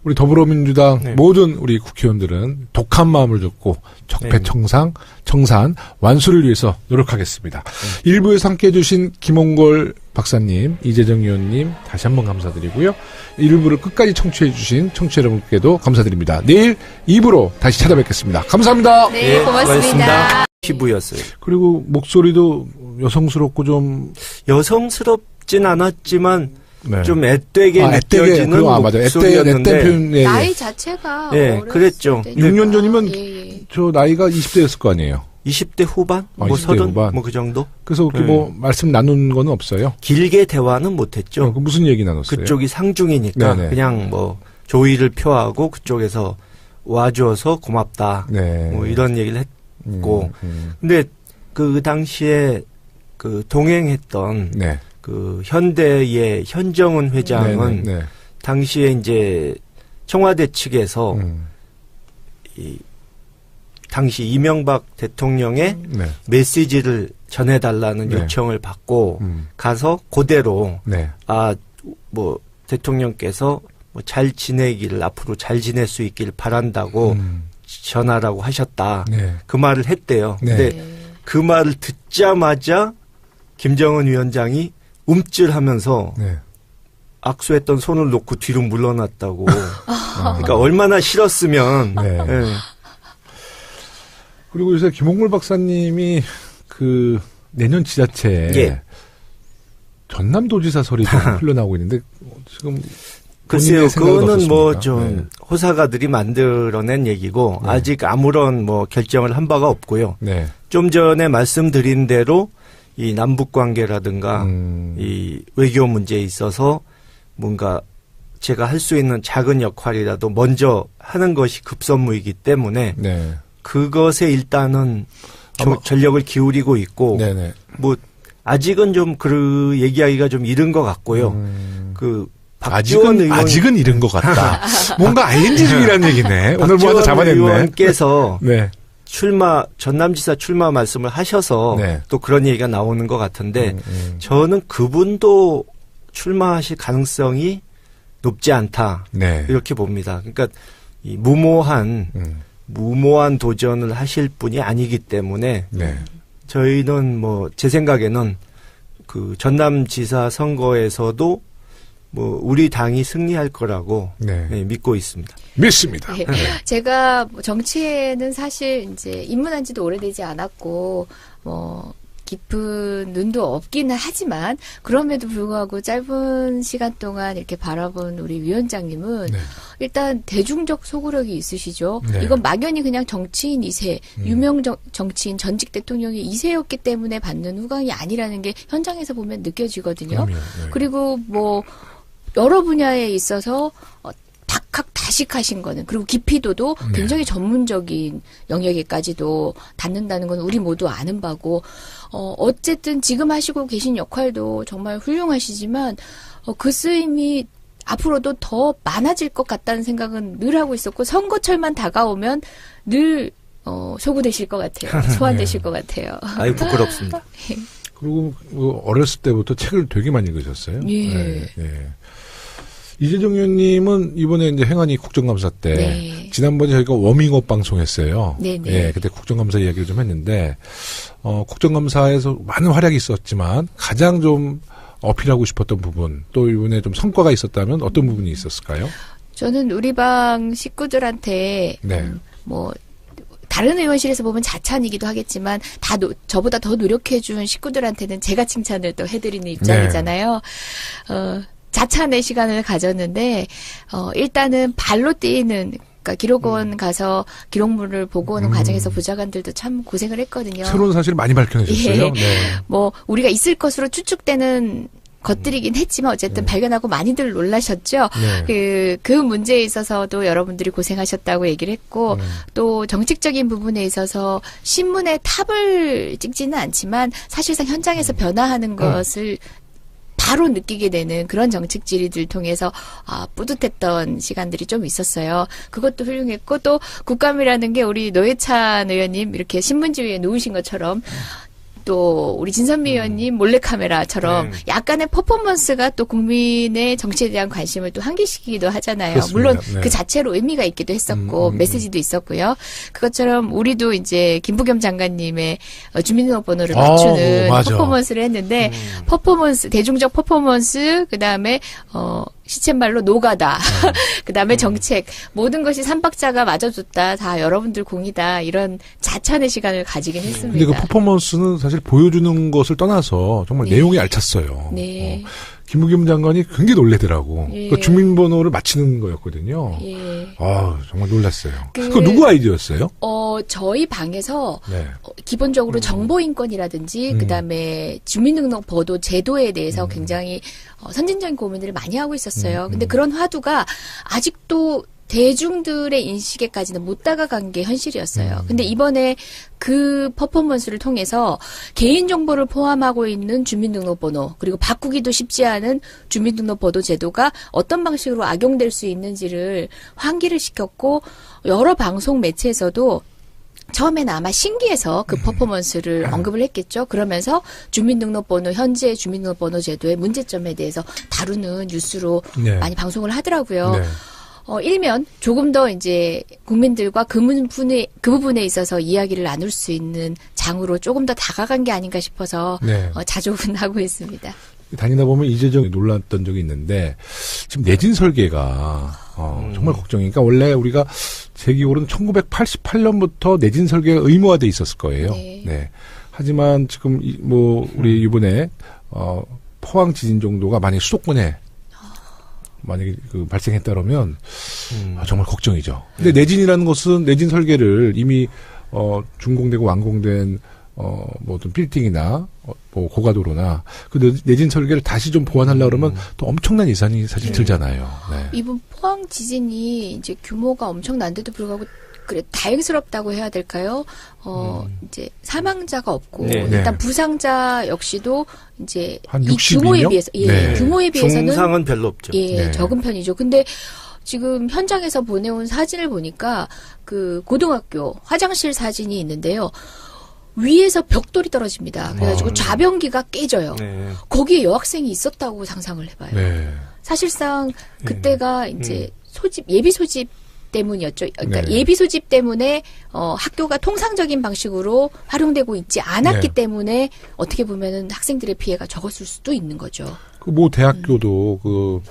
우리 더불어민주당 모든 우리 국회의원들은 독한 마음을 접고 적폐청산, 청산, 완수를 위해서 노력하겠습니다. 일부에서 함께해 주신 김홍걸 박사님, 이재정 의원님 다시 한번 감사드리고요. 일부를 끝까지 청취해 주신 청취자 여러분께도 감사드립니다. 내일 2부로 다시 찾아뵙겠습니다. 감사합니다. 네, 고맙습니다. 피부였어요. 그리고 목소리도 여성스럽고 좀 여성스럽진 않았지만 네. 좀 앳되게 느껴지는 목소리였는데 표현, 나이 자체가 그랬죠. 6년 전이면 예. 저 나이가 20대였을 거 아니에요. 20대 후반? 뭐 20대 30? 후반. 뭐 그 정도? 그래서 뭐 말씀 나눈 거는 없어요. 길게 대화는 못했죠. 그 무슨 얘기 나눴어요? 그쪽이 상중이니까 네네. 그냥 뭐 조의를 표하고 그쪽에서 와줘서 고맙다. 네. 뭐 이런 얘기를 했고. 근데 그 당시에 그 동행했던 네. 그 현대의 현정은 회장은 네. 당시에 이제 청와대 측에서 이 당시 이명박 대통령의 네. 메시지를 전해달라는 네. 요청을 받고 가서 그대로 네. 뭐 대통령께서 뭐 잘 지내기를 앞으로 잘 지낼 수 있길 바란다고 전하라고 하셨다. 네. 그 말을 했대요. 네. 근데 그 말을 듣자마자 김정은 위원장이 움찔하면서 네. 악수했던 손을 놓고 뒤로 물러났다고. 그러니까 얼마나 싫었으면. 네. 예. 그리고 요새 김홍걸 박사님이 그 내년 지자체에 전남도지사설이 좀 흘러나오고 있는데 지금 글쎄요, 그거는 뭐 어떻습니까? 좀 호사가들이 만들어낸 얘기고 아직 아무런 뭐 결정을 한 바가 없고요. 네. 좀 전에 말씀드린 대로 이 남북 관계라든가 이 외교 문제에 있어서 뭔가 제가 할 수 있는 작은 역할이라도 먼저 하는 것이 급선무이기 때문에 네. 그것에 일단은 전력을 기울이고 있고 네네. 뭐 아직은 좀 그 얘기하기가 좀 이른 것 같고요. 그 박지원 의원 아직은 이른 것 같다. 뭔가 ING 중이라는 얘기네. 오늘 뭐 하나 잡아냈네. 의원께서 네. 전남지사 출마 말씀을 하셔서 네. 또 그런 얘기가 나오는 것 같은데 저는 그분도 출마하실 가능성이 높지 않다. 네. 이렇게 봅니다. 그러니까 이 무모한 도전을 하실 분이 아니기 때문에 네. 저희는 뭐 제 생각에는 그 전남지사 선거에서도 뭐 우리 당이 승리할 거라고 네. 믿고 있습니다. 믿습니다. 네. 제가 정치에는 사실 이제 입문한 지도 오래되지 않았고 뭐 깊은 눈도 없기는 하지만 그럼에도 불구하고 짧은 시간 동안 이렇게 바라본 우리 위원장님은 네. 일단 대중적 소구력이 있으시죠. 네. 이건 막연히 그냥 정치인 2세, 유명 정치인 전직 대통령이 2세였기 때문에 받는 후광이 아니라는 게 현장에서 보면 느껴지거든요. 그럼요. 네. 그리고 뭐 여러 분야에 있어서 다식하신 거는 그리고 깊이도도 굉장히 전문적인 영역에까지도 닿는다는 건 우리 모두 아는 바고 어쨌든 지금 하시고 계신 역할도 정말 훌륭하시지만 그 쓰임이 앞으로도 더 많아질 것 같다는 생각은 늘 하고 있었고 선거철만 다가오면 늘 소구되실 것 같아요. 소환되실 것 같아요. 아유 부끄럽습니다. 그리고 어렸을 때부터 책을 되게 많이 읽으셨어요. 예. 네, 네. 이재정 의원님은 이번에 이제 행안위 국정감사 때 네. 지난번에 저희가 워밍업 방송했어요. 네네. 예, 그때 국정감사 이야기를 좀 했는데 국정감사에서 많은 활약이 있었지만 가장 좀 어필하고 싶었던 부분 또 이번에 좀 성과가 있었다면 어떤 부분이 있었을까요? 저는 우리 방 식구들한테 네. 다른 의원실에서 보면 자찬이기도 하겠지만 저보다 더 노력해준 식구들한테는 제가 칭찬을 또 해드리는 입장이잖아요. 자찬의 시간을 가졌는데 일단은 발로 뛰는 그러니까 기록원 가서 기록물을 보고 오는 과정에서 보좌관들도 참 고생을 했거든요. 새로운 사실을 많이 밝혀내셨어요. 예. 네. 우리가 있을 것으로 추측되는 것들이긴 했지만 어쨌든 발견하고 많이들 놀라셨죠. 네. 그 문제에 있어서도 여러분들이 고생하셨다고 얘기를 했고 또 정책적인 부분에 있어서 신문에 탑을 찍지는 않지만 사실상 현장에서 변화하는 것을 바로 느끼게 되는 그런 정책 질의들 통해서 뿌듯했던 시간들이 좀 있었어요. 그것도 훌륭했고 또 국감이라는 게 우리 노회찬 의원님 이렇게 신문지 위에 누우신 것처럼 또 우리 진선미 의원님 몰래카메라처럼 약간의 퍼포먼스가 또 국민의 정치에 대한 관심을 또 환기시키기도 하잖아요. 그렇습니다. 물론 네. 그 자체로 의미가 있기도 했었고 메시지도 있었고요. 그것처럼 우리도 이제 김부겸 장관님의 주민등록번호를 맞추는 맞아. 퍼포먼스를 했는데 퍼포먼스 대중적 퍼포먼스 그다음에 시쳇말로 노가다. 그다음에 정책 모든 것이 삼박자가 맞아줬다. 다 여러분들 공이다. 이런 자찬의 시간을 가지긴 했습니다. 근데 그 퍼포먼스는 사실 보여주는 것을 떠나서 정말 네. 내용이 알찼어요. 네. 김부겸 장관이 굉장히 놀래더라고. 예. 그 주민번호를 맞히는 거였거든요. 예. 정말 놀랐어요. 그거 누구 아이디어였어요? 저희 방에서 네. 기본적으로 정보인권이라든지 그다음에 주민등록번호 제도에 대해서 굉장히 선진적인 고민들을 많이 하고 있었어요. 근데 그런 화두가 아직도 대중들의 인식에까지는 못 다가간 게 현실이었어요. 근데 이번에 그 퍼포먼스를 통해서 개인정보를 포함하고 있는 주민등록번호 그리고 바꾸기도 쉽지 않은 주민등록번호 제도가 어떤 방식으로 악용될 수 있는지를 환기를 시켰고 여러 방송 매체에서도 처음에는 아마 신기해서 그 퍼포먼스를 언급을 했겠죠. 그러면서 현재 주민등록번호 제도의 문제점에 대해서 다루는 뉴스로 네. 많이 방송을 하더라고요. 네. 일면 조금 더 이제 국민들과 그 부분에 있어서 이야기를 나눌 수 있는 장으로 조금 더 다가간 게 아닌가 싶어서 네. 자족은 하고 있습니다. 다니다 보면 이재정이 놀랐던 적이 있는데 지금 내진 설계가 정말 걱정이니까 원래 우리가 제 기억으로는 1988년부터 내진 설계가 의무화돼 있었을 거예요. 네. 하지만 지금 우리 이번에 포항 지진 정도가 만약 수도권에 만약에 발생했다면 정말 걱정이죠. 근데 내진이라는 것은 내진 설계를 이미 준공되고 완공된 어떤 빌딩이나 고가도로나 그 내진 설계를 다시 좀 보완하려고 그러면 또 엄청난 예산이 사실 들잖아요. 네. 이번 포항 지진이 이제 규모가 엄청난데도 불구하고 그래 다행스럽다고 해야 될까요? 이제 사망자가 없고 네. 일단 부상자 역시도 이제 한 이 62 규모에 명? 비해서 네. 규모에 비해서는 중상은 별로 없죠. 네. 적은 편이죠. 근데 지금 현장에서 보내온 사진을 보니까 그 고등학교 화장실 사진이 있는데요. 위에서 벽돌이 떨어집니다. 그래가지고 좌변기가 깨져요. 네. 거기에 여학생이 있었다고 상상을 해봐요. 네. 사실상 그때가 이제 예비 소집 때문이었죠. 그러니까 네. 예비 소집 때문에 학교가 통상적인 방식으로 활용되고 있지 않았기 네. 때문에 어떻게 보면은 학생들의 피해가 적었을 수도 있는 거죠. 그 모 대학교도 그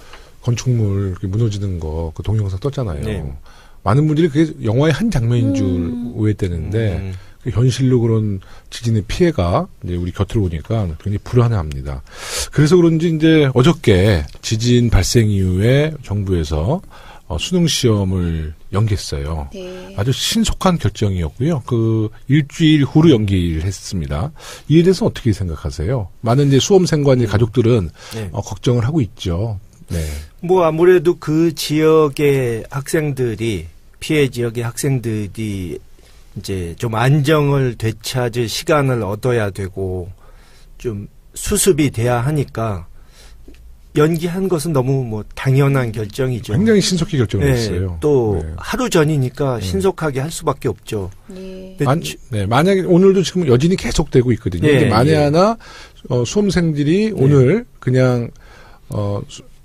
건축물 이렇게 무너지는 거 그 동영상 떴잖아요. 네. 많은 분들이 그게 영화의 한 장면인 줄 오해되는데 그 현실로 그런 지진의 피해가 이제 우리 곁을 오니까 굉장히 불안해합니다. 그래서 그런지 이제 어저께 지진 발생 이후에 정부에서 수능 시험을 연기했어요. 네. 아주 신속한 결정이었고요. 그 일주일 후로 연기를 했습니다. 이에 대해서 어떻게 생각하세요? 많은 이제 수험생과 이제 가족들은 네. 걱정을 하고 있죠. 네. 아무래도 그 지역의 학생들이 피해 지역의 학생들이 이제 좀 안정을 되찾을 시간을 얻어야 되고 좀 수습이 돼야 하니까 연기한 것은 너무 당연한 결정이죠. 굉장히 신속히 결정을 했어요. 또 네. 하루 전이니까 신속하게 할 수밖에 없죠. 네. 근데 만약에 오늘도 지금 여진이 계속되고 있거든요. 예, 근데 만에 예. 하나 수험생들이 오늘 그냥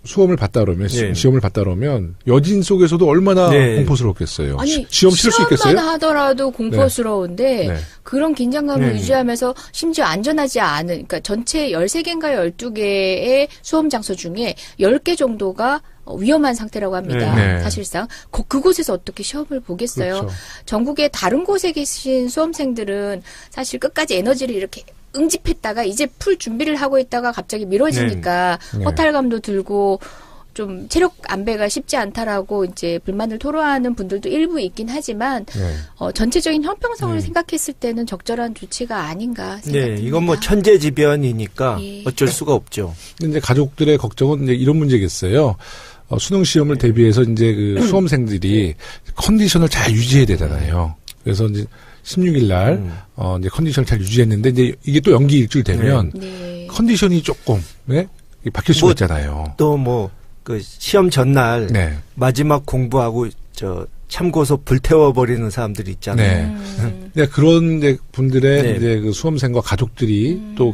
수험을 봤다 그러면 시험을 봤다 그러면 여진 속에서도 얼마나 공포스럽겠어요. 아니, 시험 칠 수 있겠어요? 시험만 하더라도 공포스러운데 그런 긴장감을 유지하면서 심지어 안전하지 않은 그러니까 전체 13개인가 12개의 수험 장소 중에 10개 정도가 위험한 상태라고 합니다. 사실상 그곳에서 어떻게 시험을 보겠어요. 그렇죠. 전국의 다른 곳에 계신 수험생들은 사실 끝까지 에너지를 이렇게 응집했다가 이제 풀 준비를 하고 있다가 갑자기 미뤄지니까 허탈감도 들고 좀 체력 안배가 쉽지 않다라고 이제 불만을 토로하는 분들도 일부 있긴 하지만 전체적인 형평성을 생각했을 때는 적절한 조치가 아닌가 생각합니다. 이건 뭐 천재지변이니까 어쩔 수가 없죠. 근데 가족들의 걱정은 이제 이런 문제겠어요. 수능 시험을 대비해서 이제 그 수험생들이 컨디션을 잘 유지해야 되잖아요. 그래서 이제 16일 날 이제 컨디션을 잘 유지했는데 이제 이게 또 연기 일주일 되면 컨디션이 조금 바뀔 수가 있잖아요. 또 뭐 그 시험 전날 마지막 공부하고 참고서 불태워 버리는 사람들이 있잖아요. 네, 그런 이제 분들의 이제 그 수험생과 가족들이 또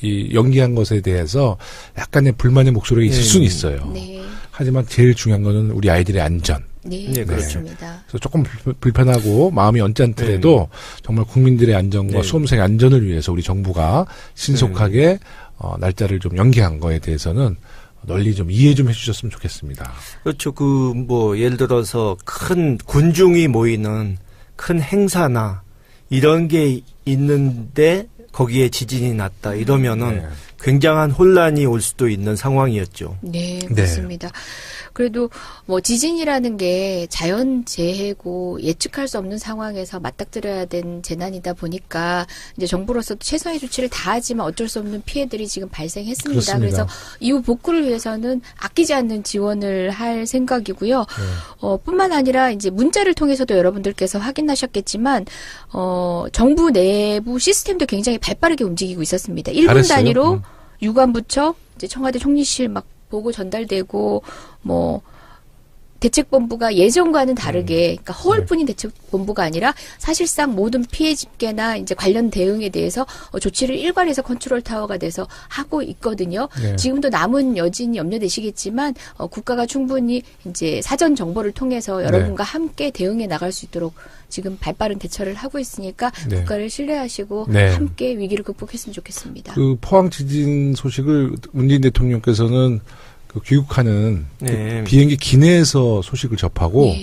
이 연기한 것에 대해서 약간의 불만의 목소리가 있을 수는 있어요. 하지만 제일 중요한 거는 우리 아이들의 안전. 그렇습니다. 그래서 조금 불편하고 마음이 언짢더라도 정말 국민들의 안전과 수험생의 안전을 위해서 우리 정부가 신속하게 날짜를 좀 연기한 거에 대해서는 널리 좀 이해 좀 해주셨으면 좋겠습니다. 그렇죠. 뭐 예를 들어서 큰 군중이 모이는 큰 행사나 이런 게 있는데 거기에 지진이 났다 이러면은 굉장한 혼란이 올 수도 있는 상황이었죠. 네, 맞습니다. 그래도 뭐 지진이라는 게 자연재해고 예측할 수 없는 상황에서 맞닥뜨려야 된 재난이다 보니까 이제 정부로서도 최선의 조치를 다하지만 어쩔 수 없는 피해들이 지금 발생했습니다. 그렇습니다. 그래서 이후 복구를 위해서는 아끼지 않는 지원을 할 생각이고요. 뿐만 아니라 이제 문자를 통해서도 여러분들께서 확인하셨겠지만 정부 내부 시스템도 굉장히 발빠르게 움직이고 있었습니다. 1분 잘했어요. 단위로 유관부처, 이제 청와대 총리실 막 보고 전달되고 뭐 대책본부가 예전과는 다르게 그러니까 허울뿐인 대책본부가 아니라 사실상 모든 피해 집계나 이제 관련 대응에 대해서 조치를 일괄해서 컨트롤 타워가 돼서 하고 있거든요. 지금도 남은 여진이 염려되시겠지만 국가가 충분히 이제 사전 정보를 통해서 여러분과 함께 대응해 나갈 수 있도록 지금 발빠른 대처를 하고 있으니까 국가를 신뢰하시고 함께 위기를 극복했으면 좋겠습니다. 그 포항 지진 소식을 문재인 대통령께서는 그 귀국하는 그 비행기 기내에서 소식을 접하고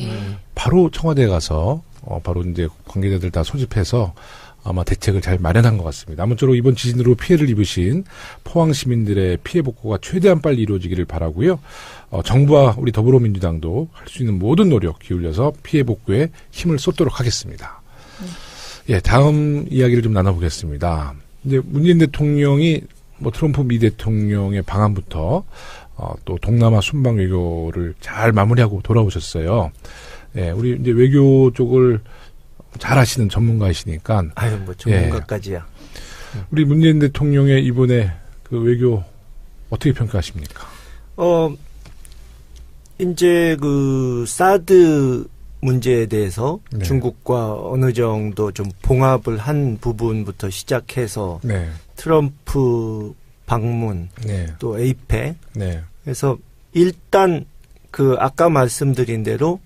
바로 청와대에 가서 바로 이제 관계자들 다 소집해서 아마 대책을 잘 마련한 것 같습니다. 아무쪼록 이번 지진으로 피해를 입으신 포항 시민들의 피해 복구가 최대한 빨리 이루어지기를 바라고요. 정부와 우리 더불어민주당도 할 수 있는 모든 노력 기울여서 피해 복구에 힘을 쏟도록 하겠습니다. 다음 이야기를 좀 나눠보겠습니다. 이제 문재인 대통령이 뭐 트럼프 미 대통령의 방한부터 또 동남아 순방 외교를 잘 마무리하고 돌아오셨어요. 우리 이제 외교 쪽을 잘 아시는 전문가이시니까. 아유, 뭐 전문가까지야. 우리 문재인 대통령의 이번에 그 외교 어떻게 평가하십니까? 이제 그 사드 문제에 대해서 중국과 어느 정도 좀 봉합을 한 부분부터 시작해서 트럼프 방문, 또 에이펙. 그래서 일단 그 아까 말씀드린 대로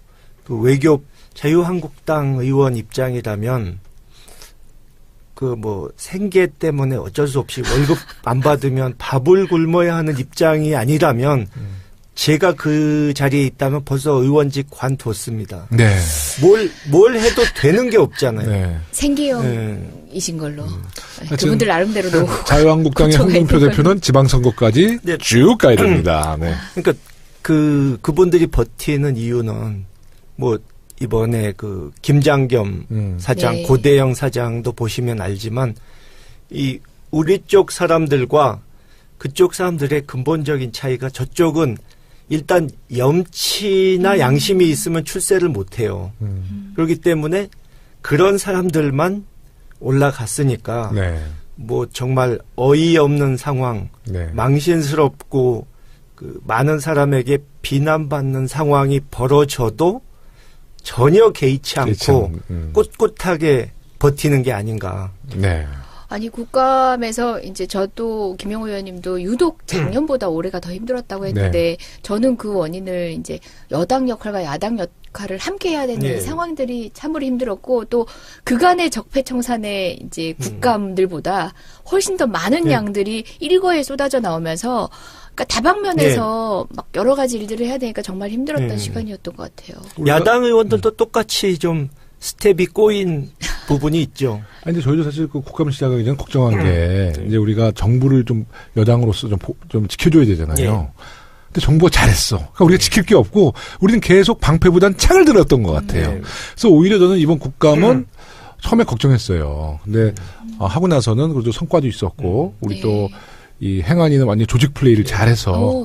그 외교 자유한국당 의원 입장이라면 그 뭐 생계 때문에 어쩔 수 없이 월급 안 받으면 밥을 굶어야 하는 입장이 아니라면 제가 그 자리에 있다면 벌써 의원직 관뒀습니다. 뭘 해도 되는 게 없잖아요. 생계형이신 걸로. 그분들 나름대로 자유한국당의 홍준표 대표는 지방선거까지 쭉 가야 됩니다. 그러니까 그분들이 버티는 이유는 뭐 이번에 그 김장겸 사장, 고대영 사장도 보시면 알지만 이 우리 쪽 사람들과 그쪽 사람들의 근본적인 차이가 저쪽은 일단 염치나 양심이 있으면 출세를 못해요. 그렇기 때문에 그런 사람들만 올라갔으니까 뭐 정말 어이없는 상황, 망신스럽고 그 많은 사람에게 비난받는 상황이 벌어져도 전혀 개의치 않고 꼿꼿하게 버티는 게 아닌가. 아니 국감에서 이제 저도 김영호 의원님도 유독 작년보다 올해가 더 힘들었다고 했는데 저는 그 원인을 이제 여당 역할과 야당 역할을 함께 해야 되는 상황들이 참으로 힘들었고 또 그간의 적폐청산의 이제 국감들보다 훨씬 더 많은 양들이 일거에 쏟아져 나오면서 그러니까 다방면에서 막 여러 가지 일들을 해야 되니까 정말 힘들었던 시간이었던 것 같아요. 야당 의원들도 똑같이 좀 스텝이 꼬인 부분이 있죠. 아니, 근데 저희도 사실 그 국감 시작하기 전에 걱정한 게 이제 우리가 정부를 좀 여당으로서 좀 지켜줘야 되잖아요. 근데 정부가 잘했어. 그러니까 우리가 지킬 게 없고 우리는 계속 방패보단 창을 들었던 것 같아요. 그래서 오히려 저는 이번 국감은 처음에 걱정했어요. 근데 하고 나서는 그래도 성과도 있었고 우리 또 이 행안위는 완전 조직 플레이를 잘해서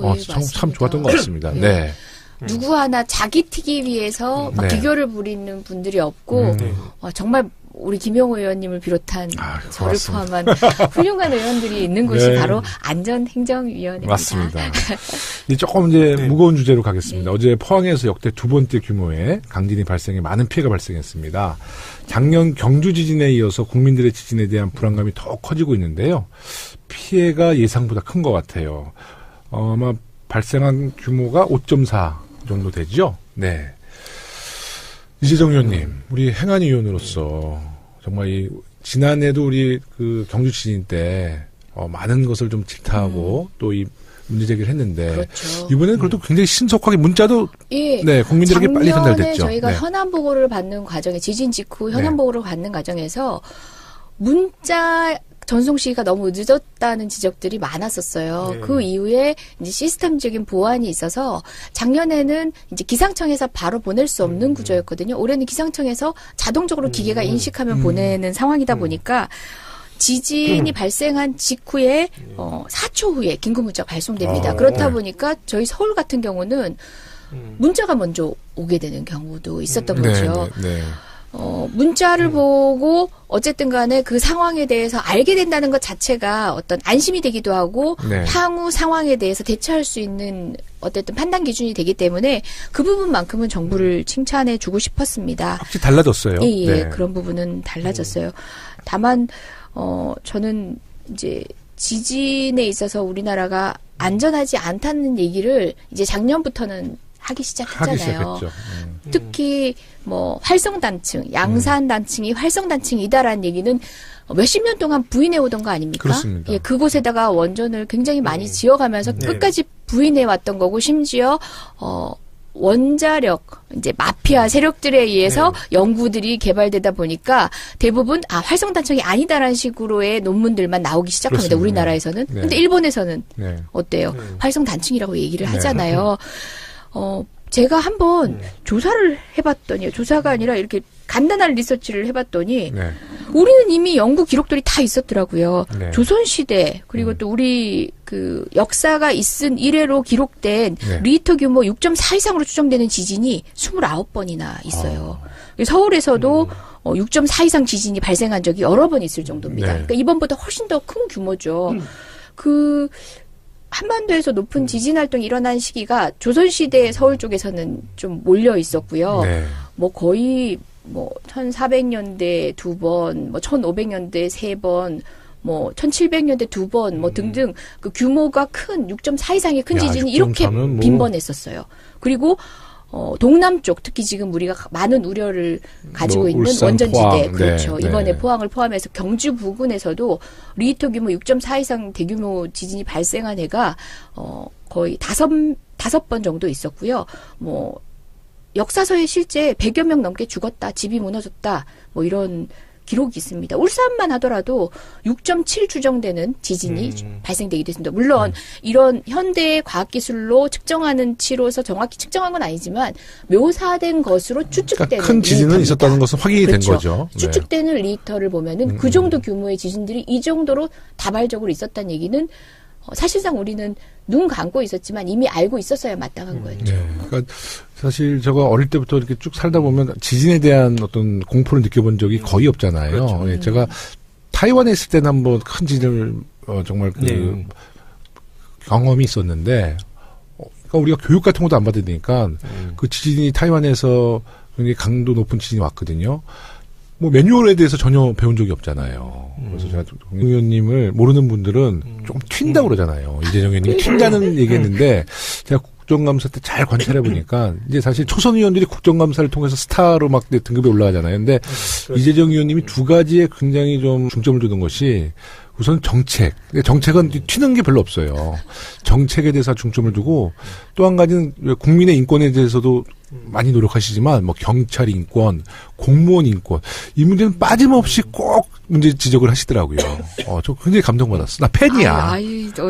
참 좋았던 것 같습니다. 네. 누구 하나 자기 튀기 위해서 막 기교를 부리는 분들이 없고 정말 우리 김영호 의원님을 비롯한 저를 포함한 훌륭한 의원들이 있는 곳이 바로 안전행정위원회입니다. 맞습니다. 이제 조금 이제 무거운 주제로 가겠습니다. 어제 포항에서 역대 두 번째 규모의 강진이 발생해 많은 피해가 발생했습니다. 작년 경주 지진에 이어서 국민들의 지진에 대한 불안감이 더 커지고 있는데요. 피해가 예상보다 큰 것 같아요. 아마 발생한 규모가 5.4 정도 되죠? 네. 이재정 의원님, 우리 행안위 의원으로서 정말 지난해도 우리 그 경주 지진 때 많은 것을 좀 질타하고 또 이 문제 제기를 했는데 그렇죠. 이번에는 그래도 굉장히 신속하게 문자도 국민들에게 빨리 전달됐죠. 저희가 현안 보고를 받는 과정에 지진 직후 현안 보고를 받는 과정에서 문자 전송 시기가 너무 늦었다는 지적들이 많았었어요. 그 이후에 이제 시스템적인 보완이 있어서 작년에는 이제 기상청에서 바로 보낼 수 없는 구조였거든요. 올해는 기상청에서 자동적으로 기계가 인식하면 보내는 상황이다 보니까 지진이 발생한 직후에 4초 후에 긴급 문자가 발송됩니다. 그렇다 보니까 저희 서울 같은 경우는 문자가 먼저 오게 되는 경우도 있었던 거죠. 문자를 보고 어쨌든 간에 그 상황에 대해서 알게 된다는 것 자체가 어떤 안심이 되기도 하고 향후 상황에 대해서 대처할 수 있는 어쨌든 판단 기준이 되기 때문에 그 부분만큼은 정부를 칭찬해 주고 싶었습니다. 확실히 달라졌어요. 예, 그런 부분은 달라졌어요. 다만 저는 이제 지진에 있어서 우리나라가 안전하지 않다는 얘기를 이제 작년부터는 하기 시작했잖아요. 특히 뭐 활성단층, 양산단층이 활성단층이다라는 얘기는 몇십 년 동안 부인해 오던 거 아닙니까? 그렇습니다. 예, 그곳에다가 원전을 굉장히 많이 지어가면서 끝까지 부인해 왔던 거고 심지어 원자력 이제 마피아 세력들에 의해서 연구들이 개발되다 보니까 대부분 활성단층이 아니다라는 식으로의 논문들만 나오기 시작합니다. 그렇습니다. 우리나라에서는. 근데 일본에서는 어때요? 활성단층이라고 얘기를 하잖아요. 제가 한번 조사를 해봤더니 조사가 아니라 이렇게 간단한 리서치를 해봤더니 우리는 이미 연구 기록들이 다 있었더라고요. 조선시대 그리고 또 우리 그 역사가 있은 이래로 기록된 리히터 규모 6.4 이상으로 추정되는 지진이 29번이나 있어요. 서울에서도 6.4 이상 지진이 발생한 적이 여러 번 있을 정도입니다. 그러니까 이번보다 훨씬 더 큰 규모죠. 한반도에서 높은 지진 활동이 일어난 시기가 조선시대 서울 쪽에서는 좀 몰려 있었고요. 뭐 거의 1400년대 2번, 1500년대 3번, 1700년대 2번, 등등 그 규모가 큰 6.4 이상의 큰 지진이 이렇게 빈번했었어요. 그리고 동남쪽 특히 지금 우리가 많은 우려를 가지고 있는 울산, 원전지대 포항, 그렇죠. 이번에 포항을 포함해서 경주 부근에서도 리히터 규모 6.4 이상 대규모 지진이 발생한 해가 거의 다섯 번 정도 있었고요. 역사서에 실제 100여 명 넘게 죽었다, 집이 무너졌다, 이런 기록이 있습니다. 울산만 하더라도 6.7 추정되는 지진이 발생되기도 했습니다. 물론 이런 현대의 과학기술로 측정하는 치로서 정확히 측정한 건 아니지만 묘사된 것으로 추측되는 그러니까 큰 지진은 리히터입니다. 있었다는 것은 확인이 그렇죠. 된 거죠. 추측되는 리히터를 보면은 그 정도 규모의 지진들이 이 정도로 다발적으로 있었다는 얘기는 사실상 우리는 눈 감고 있었지만 이미 알고 있었어야 마땅한 거였죠. 그러니까 사실 제가 어릴 때부터 이렇게 쭉 살다 보면 지진에 대한 어떤 공포를 느껴본 적이 거의 없잖아요. 그렇죠. 제가 타이완에 있을 때는 한번 큰 지진을 정말 경험이 있었는데, 그러니까 우리가 교육 같은 것도 안 받으니까 그 지진이 타이완에서 굉장히 강도 높은 지진이 왔거든요. 뭐 매뉴얼에 대해서 전혀 배운 적이 없잖아요. 그래서 제가 공 의원님을 모르는 분들은 조금 튄다고 그러잖아요. 이재정 의원님이 튄다는 얘기했는데 제가 국정감사 때 잘 관찰해 보니까 이제 사실 초선 의원들이 국정감사를 통해서 스타로 막 등급에 올라가잖아요. 근데 이재정 의원님이 두 가지에 굉장히 좀 중점을 두는 것이 우선 정책. 정책은 튀는 게 별로 없어요. 정책에 대해서 중점을 두고 또 한 가지는 국민의 인권에 대해서도 많이 노력하시지만 뭐 경찰 인권, 공무원 인권 이 문제는 빠짐없이 꼭 문제 지적을 하시더라고요. 저 굉장히 감동받았어. 나 팬이야.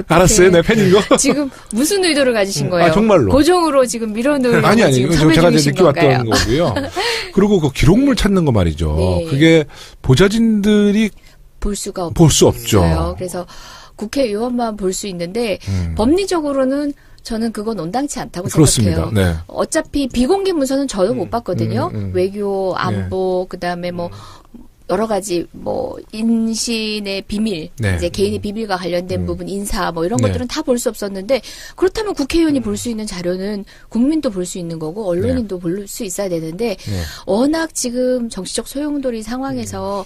알았어요, 내 팬인 거. 지금 무슨 의도를 가지신 거예요? 정말로. 고정으로 지금 밀어넣으려고 아니 지금 제가 이제 느껴 건가요? 왔던 거고요. 그리고 그 기록물 찾는 거 말이죠. 네. 그게 보좌진들이 볼 수가 볼 수 없죠. 그래서 국회의원만 볼 수 있는데 법리적으로는 저는 그건 온당치 않다고 그렇습니다. 생각해요. 네. 어차피 비공개 문서는 저도 못 봤거든요. 외교, 안보, 그다음에 뭐 여러 가지 뭐 인신의 비밀, 네. 이제 개인의 비밀과 관련된 부분, 인사 뭐 이런 네. 것들은 다 볼 수 없었는데 그렇다면 국회의원이 볼 수 있는 자료는 국민도 볼 수 있는 거고 언론인도 볼 수 있어야 되는데 워낙 지금 정치적 소용돌이 상황에서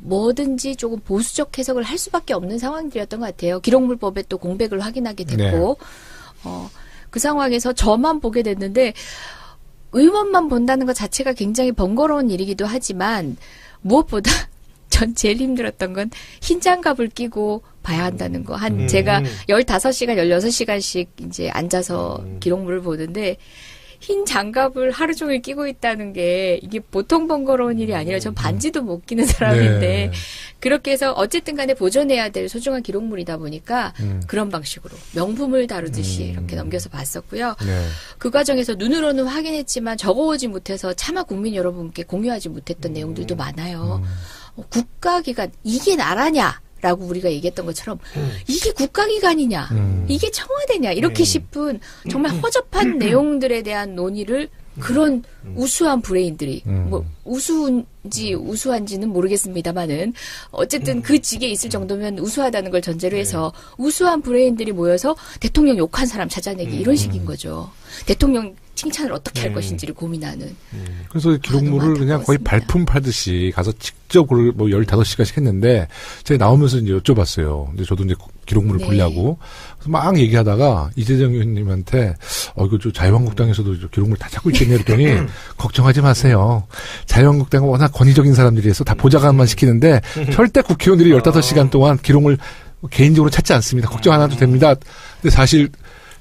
뭐든지 조금 보수적 해석을 할 수밖에 없는 상황들이었던 것 같아요. 기록물법에 또 공백을 확인하게 됐고 그 상황에서 저만 보게 됐는데 의원만 본다는 것 자체가 굉장히 번거로운 일이기도 하지만 무엇보다 전 제일 힘들었던 건 흰 장갑을 끼고 봐야 한다는 거. 제가 15시간, 16시간씩 이제 앉아서 기록물을 보는데 흰 장갑을 하루 종일 끼고 있다는 게 이게 보통 번거로운 일이 아니라 전 반지도 못 끼는 사람인데 네. 그렇게 해서 어쨌든 간에 보존해야 될 소중한 기록물이다 보니까 그런 방식으로 명품을 다루듯이 이렇게 넘겨서 봤었고요. 네. 그 과정에서 눈으로는 확인했지만 적어오지 못해서 차마 국민 여러분께 공유하지 못했던 내용들도 많아요. 국가기관 이게 나라냐? 라고 우리가 얘기했던 것처럼 이게 국가기관이냐 이게 청와대냐 이렇게 싶은 정말 허접한 내용들에 대한 논의를 그런 우수한 브레인들이 뭐 우수한지 우수한지는 모르겠습니다만은 어쨌든 그 직에 있을 정도면 우수하다는 걸 전제로 해서 우수한 브레인들이 모여서 대통령 욕한 사람 찾아내기 이런 식인 거죠. 대통령 칭찬을 어떻게 할 것인지를 고민하는. 그래서 기록물을 그냥 거의 발품 팔듯이 가서 직접 그걸 뭐 15시간씩 했는데 제가 나오면서 이제 여쭤봤어요. 근데 저도 이제 기록물을 보려고. 그래서 막 얘기하다가 이재정 의원님한테 이거 저 자유한국당에서도 저 기록물 다 찾고 있겠네 그랬더니 걱정하지 마세요. 자유한국당은 워낙 권위적인 사람들이라서 다 보좌관만 시키는데 절대 국회의원들이 15시간 동안 기록물 개인적으로 찾지 않습니다. 걱정 안 해도 됩니다. 근데 사실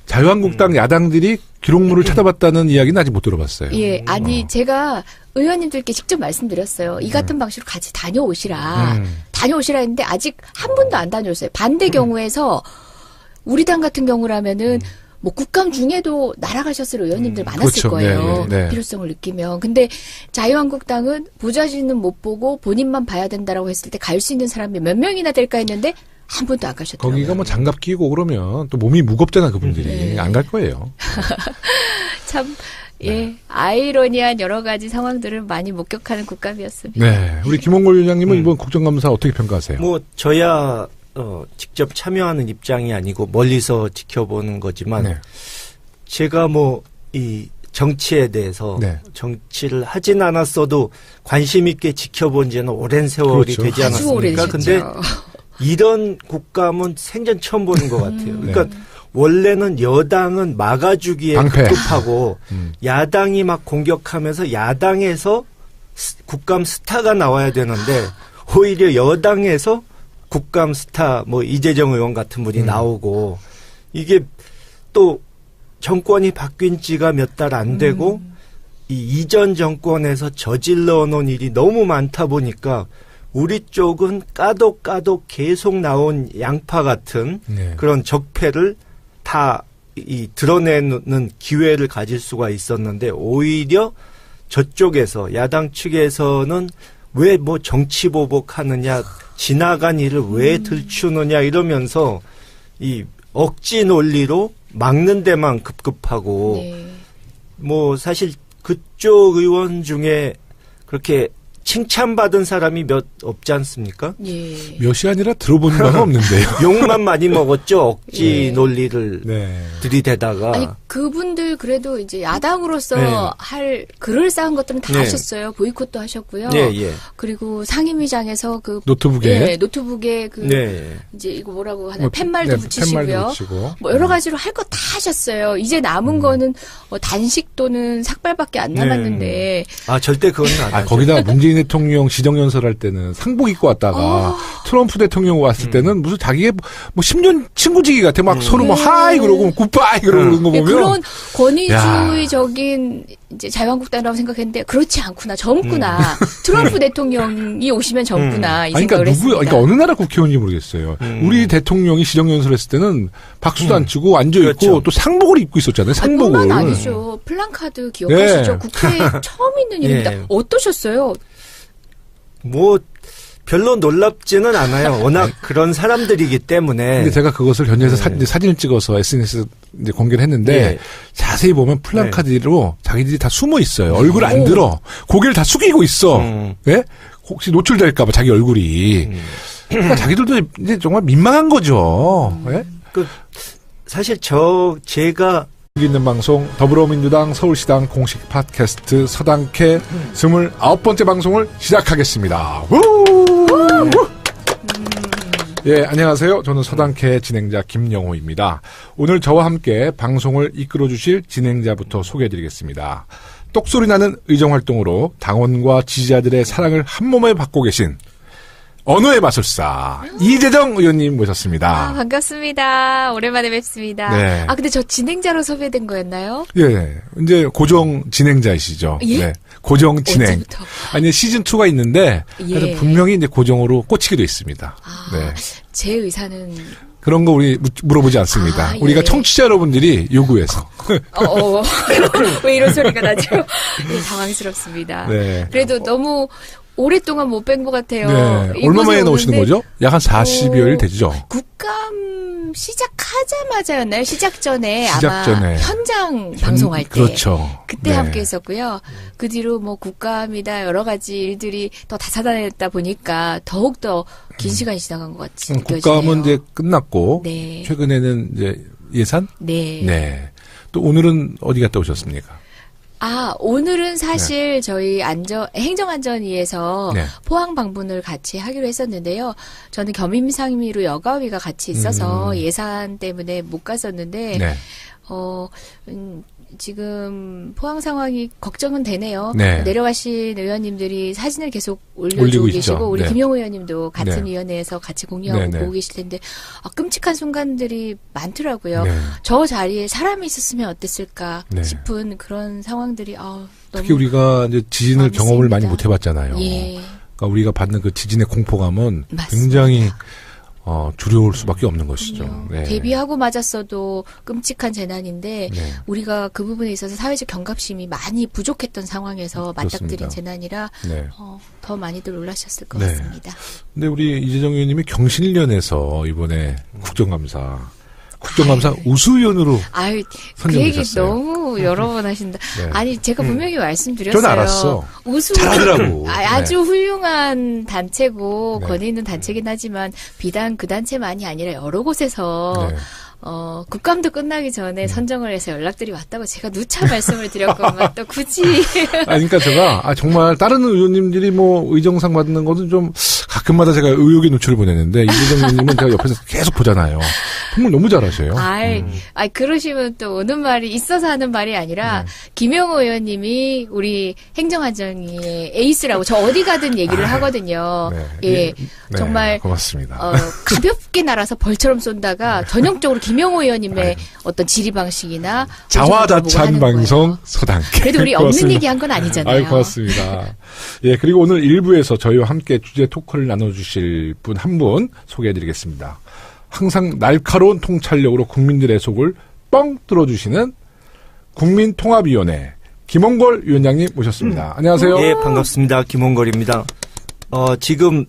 자유한국당 야당들이 기록물을 찾아봤다는 이야기는 아직 못 들어봤어요. 예, 아니 제가 의원님들께 직접 말씀드렸어요. 이 같은 방식으로 같이 다녀오시라. 다녀오시라 했는데 아직 한 분도 안 다녀오셨어요. 반대 경우에서 우리 당 같은 경우라면은 뭐 국감 중에도 날아가셨을 의원님들 많았을 그렇죠. 거예요. 네, 네. 필요성을 느끼면. 근데 자유한국당은 보좌진은 못 보고 본인만 봐야 된다라고 했을 때 갈 수 있는 사람이 몇 명이나 될까 했는데 한 분도 안 가셨더라고요. 거기가 뭐 장갑 끼고 그러면 또 몸이 무겁잖아 그분들이. 안 갈 거예요. 참 예, 아이러니한 여러 가지 상황들을 많이 목격하는 국감이었습니다. 네, 우리 김홍걸 위원장님은 이번 국정감사 어떻게 평가하세요? 뭐 저야 직접 참여하는 입장이 아니고 멀리서 지켜보는 거지만 네. 제가 뭐 이 정치에 대해서 네. 정치를 하진 않았어도 관심 있게 지켜본 지는 오랜 세월이 그렇죠. 되지 아주 않았습니까? 오래되셨죠. 근데 이런 국감은 생전 처음 보는 것 같아요. 네. 그러니까 원래는 여당은 막아주기에 방패. 급급하고 야당이 막 공격하면서 야당에서 국감 스타가 나와야 되는데 오히려 여당에서 국감 스타 뭐 이재정 의원 같은 분이 나오고 이게 또 정권이 바뀐 지가 몇 달 안 되고 이 이전 정권에서 저질러 놓은 일이 너무 많다 보니까 우리 쪽은 까도 계속 나온 양파 같은 네. 그런 적폐를 다 드러내는 기회를 가질 수가 있었는데 오히려 저쪽에서 야당 측에서는 왜 뭐 정치 보복하느냐 지나간 일을 왜 들추느냐 이러면서 이 억지 논리로 막는 데만 급급하고 네. 뭐 사실 그쪽 의원 중에 그렇게 칭찬받은 사람이 몇 없지 않습니까? 예. 몇이 아니라 들어본 바가 없는데요. 욕만 많이 먹었죠. 억지 논리를 네. 들이대다가. 아니 그분들 그래도 이제 야당으로서 네. 할 그럴싸한 것들은 다 네. 하셨어요. 보이콧도 하셨고요. 예, 예. 그리고 상임위장에서 그 노트북에 노트북에 그 네. 이제 이거 뭐라고 하나 뭐, 팻말도 네, 붙이시고요. 팻말도 붙이고. 뭐 여러 가지로 할 거 다 하셨어요. 이제 남은 거는 단식 또는 삭발밖에 안 남았는데 아, 절대 그건 안 하죠. 거기다 문재인 대통령 시정연설 할 때는 상복 입고 왔다가 트럼프 대통령 왔을 때는 무슨 자기의 뭐 10년 친구지기 같아. 막 서로 뭐 네. 하이 그러고 굿바이 그러고 그런 거 예, 보면. 그런 권위주의적인 이제 자유한국당이라고 생각했는데 그렇지 않구나. 젊구나. 트럼프 대통령이 오시면 젊구나. 이 아니, 생각을 그러니까 했습니다. 그러니까 어느 나라 국회의원인지 모르겠어요. 우리 대통령이 시정연설 했을 때는 박수도 안 치고 앉아 있고 그렇죠. 또 상복을 입고 있었잖아요. 상복을. 뿐만 아니죠. 플랜카드 기억하시죠? 네. 국회에 처음 있는 일입니다. 예. 어떠셨어요? 뭐 별로 놀랍지는 않아요. 워낙 그런 사람들이기 때문에. 근데 제가 그것을 현장에서 사진을 찍어서 SNS에 이제 공개를 했는데 네. 자세히 보면 플랜카드로 자기들이 다 숨어 있어요. 얼굴 안 들어. 고개를 다 숙이고 있어. 예? 혹시 노출될까봐 자기 얼굴이. 그러니까 자기들도 이제 정말 민망한 거죠. 예? 사실 제가 여기 있는 방송 더불어민주당 서울시당 공식 팟캐스트 서당캐 29번째 방송을 시작하겠습니다. 예, 안녕하세요. 저는 서당캐 진행자 김영호입니다. 오늘 저와 함께 방송을 이끌어 주실 진행자부터 소개해드리겠습니다. 똑소리 나는 의정활동으로 당원과 지지자들의 사랑을 한몸에 받고 계신 언어의 마술사 이재정 의원님 모셨습니다. 반갑습니다. 오랜만에 뵙습니다. 네. 근데 저 진행자로 섭외된 거였나요? 예, 이제 고정 진행자이시죠. 예? 네, 고정 진행. 언제부터? 아니 시즌 2가 있는데 그래서 예. 분명히 이제 고정으로 꽂히기도 있습니다. 네. 제 의사는 그런 거 우리 물어보지 않습니다. 예. 우리가 청취자 여러분들이 요구해서. 왜 이런 소리가 나죠? 예, 당황스럽습니다. 네. 그래도 너무 오랫동안 못 뵌 것 같아요. 네. 이곳에 얼마 만에 나오시는 오는데 거죠? 약 한 40여일 되죠? 국감 시작하자마자였나요? 시작 전에 시작 아마 전에. 현장 방송할 때. 그렇죠. 그때 네. 함께 했었고요. 그 뒤로 뭐 국감이다 여러 가지 일들이 더 다사다난했다 보니까 더욱더 긴 시간이 지나간 것 같이 느껴지네요. 국감은 이제 끝났고 네. 최근에는 이제 예산? 네. 네. 또 오늘은 어디 갔다 오셨습니까? 오늘은 사실 저희 행정안전위에서 네. 포항 방문을 같이 하기로 했었는데요. 저는 겸임상임위로 여가위가 같이 있어서 예산 때문에 못 갔었는데, 네. 지금 포항 상황이 걱정은 되네요. 네. 내려가신 의원님들이 사진을 계속 올리고 올려주고 있죠. 계시고 우리 네. 김영호 의원님도 같은 네. 위원회에서 같이 공유하고 네, 네. 보고 계실 텐데 끔찍한 순간들이 많더라고요. 네. 저 자리에 사람이 있었으면 어땠을까 네. 싶은 그런 상황들이 너무 특히 우리가 이제 지진을 마음이 경험을 많이 씁니다. 못 해봤잖아요. 예. 그러니까 우리가 받는 그 지진의 공포감은 맞습니다. 굉장히 두려울 수밖에 없는 것이죠. 네. 대비하고 맞았어도 끔찍한 재난인데 네. 우리가 그 부분에 있어서 사회적 경각심이 많이 부족했던 상황에서 맞닥뜨린 그렇습니다. 재난이라 네. 더 많이들 놀라셨을 것 네. 같습니다. 근데 우리 이재정 의원님이 경실련에서 이번에 국정감사 우수위원으로 아유, 그 선정되셨어요. 얘기 너무 여러 번 하신다. 네. 아니, 제가 분명히 말씀드렸어요. 전 알았어. 우수 잘하더라고. 아주 훌륭한 단체고 네. 권위 있는 단체긴 하지만 비단 그 단체만이 아니라 여러 곳에서 네. 국감도 끝나기 전에 선정을 해서 연락들이 왔다고 제가 누차 말씀을 드렸건만 또 굳이 그러니까 제가 정말 다른 의원님들이 뭐 의정상 받는 것은 좀 가끔마다 제가 의혹의 노출을 보내는데 이재정 의원님은 제가 옆에서 계속 보잖아요. 정말 너무 잘하셔요. 그러시면 또 오는 말이 있어서 하는 말이 아니라 김영호 의원님이 우리 행정안전위의 에이스라고 저 어디 가든 얘기를 하거든요. 네. 예, 네, 정말 고맙습니다. 가볍게 날아서 벌처럼 쏜다가 전형적으로 김영호 의원님의 어떤 지리 방식이나 자화자찬 방송 서당캐. 그래도 우리 없는 얘기 한 건 아니잖아요. 고맙습니다. 예, 그리고 오늘 1부에서 저희와 함께 주제 토크를 나눠주실 분 한 분 소개해드리겠습니다. 항상 날카로운 통찰력으로 국민들의 속을 뻥 뚫어주시는 국민통합위원회 김홍걸 위원장님 모셨습니다. 안녕하세요. 예, 반갑습니다. 김홍걸입니다. 지금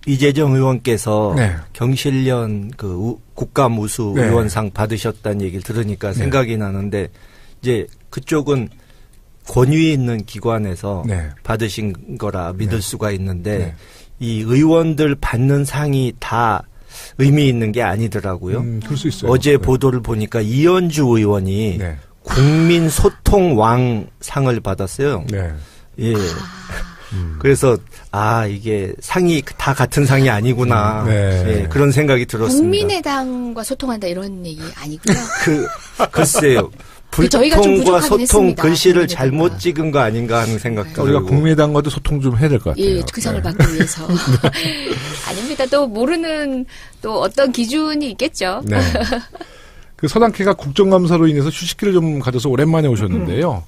이재정 의원께서 네. 경실련 국감 우수 네. 의원상 받으셨다는 얘기를 들으니까 생각이 나는데 이제 그쪽은 권위 있는 기관에서 네. 받으신 거라 믿을 수가 있는데 네. 이 의원들 받는 상이 다 의미 있는 게 아니더라고요. 그럴 수 있어요. 어제 네. 보도를 보니까 이현주 의원이 네. 국민 소통 왕 상을 받았어요. 네. 예. 그래서 이게 상이 다 같은 상이 아니구나. 네. 예, 그런 생각이 들었습니다. 국민의당과 소통한다 이런 얘기 아니고요. 글쎄요. 저희가 좀 불통과 부족하긴 소통 했습니다. 글씨를 국민의당과. 잘못 찍은 거 아닌가 하는 생각도 우리가 들고. 국민의당과도 소통 좀 해야 될 것 같아요. 예, 그 상을 네. 받기 위해서. 아닙니다. 또 모르는 또 어떤 기준이 있겠죠. 네. 그 서당캐가 국정감사로 인해서 휴식기를 좀 가져서 오랜만에 오셨는데요.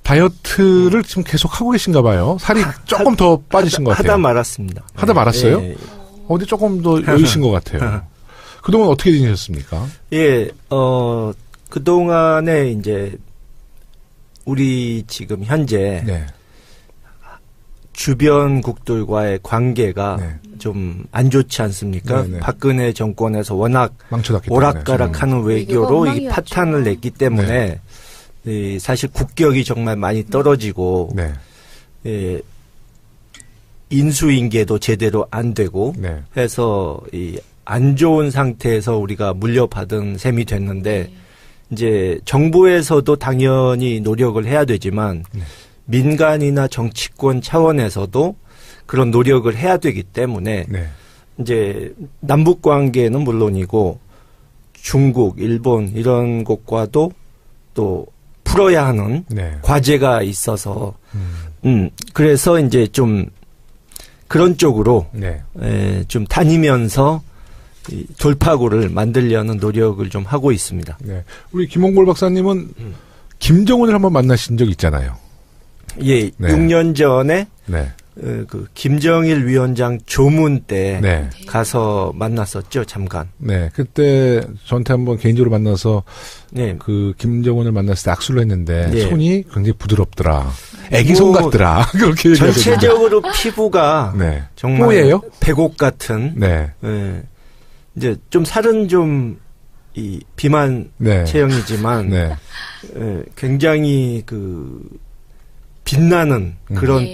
다이어트를 지금 계속 하고 계신가 봐요. 살이 조금 더 빠지신 것 같아요. 하다 말았습니다. 하다 말았어요? 예, 어디 조금 더 여유신 것 같아요. 그동안 어떻게 지내셨습니까? 예, 그동안에 이제 우리 지금 현재 네. 주변국들과의 관계가 네. 좀 안 좋지 않습니까? 네, 네. 박근혜 정권에서 워낙 망쳐놨기 때문에. 오락가락하는 외교가 외교로 이 엉망이었죠. 파탄을 냈기 때문에 이 사실 국격이 정말 많이 떨어지고 네. 예, 인수인계도 제대로 안 되고 네. 해서 이 안 좋은 상태에서 우리가 물려받은 셈이 됐는데 이제 정부에서도 당연히 노력을 해야 되지만 네. 민간이나 정치권 차원에서도 그런 노력을 해야 되기 때문에 네. 이제 남북 관계는 물론이고 중국, 일본 이런 곳과도 또 풀어야 하는 네. 과제가 있어서 그래서 이제 좀 그런 쪽으로 네. 좀 다니면서 이 돌파구를 만들려는 노력을 좀 하고 있습니다. 네. 우리 김홍골 박사님은 김정은을 한번 만나신 적 있잖아요. 예, 네. 6년 전에 네. 그 김정일 위원장 조문 때 네. 가서 만났었죠, 잠깐. 네. 그때 저한테 한번 개인적으로 만나서 네. 그 김정은을 만났을 때 악수를 했는데 네. 손이 굉장히 부드럽더라. 애기 손 뭐 같더라. 그렇게 얘기하셨는데. 전체적으로 피부가 네. 정말 뽀예요? 백옥 같은 네. 예. 이제 좀 살은 좀 이 비만 네. 체형이지만 네. 굉장히 그 빛나는 그런 네.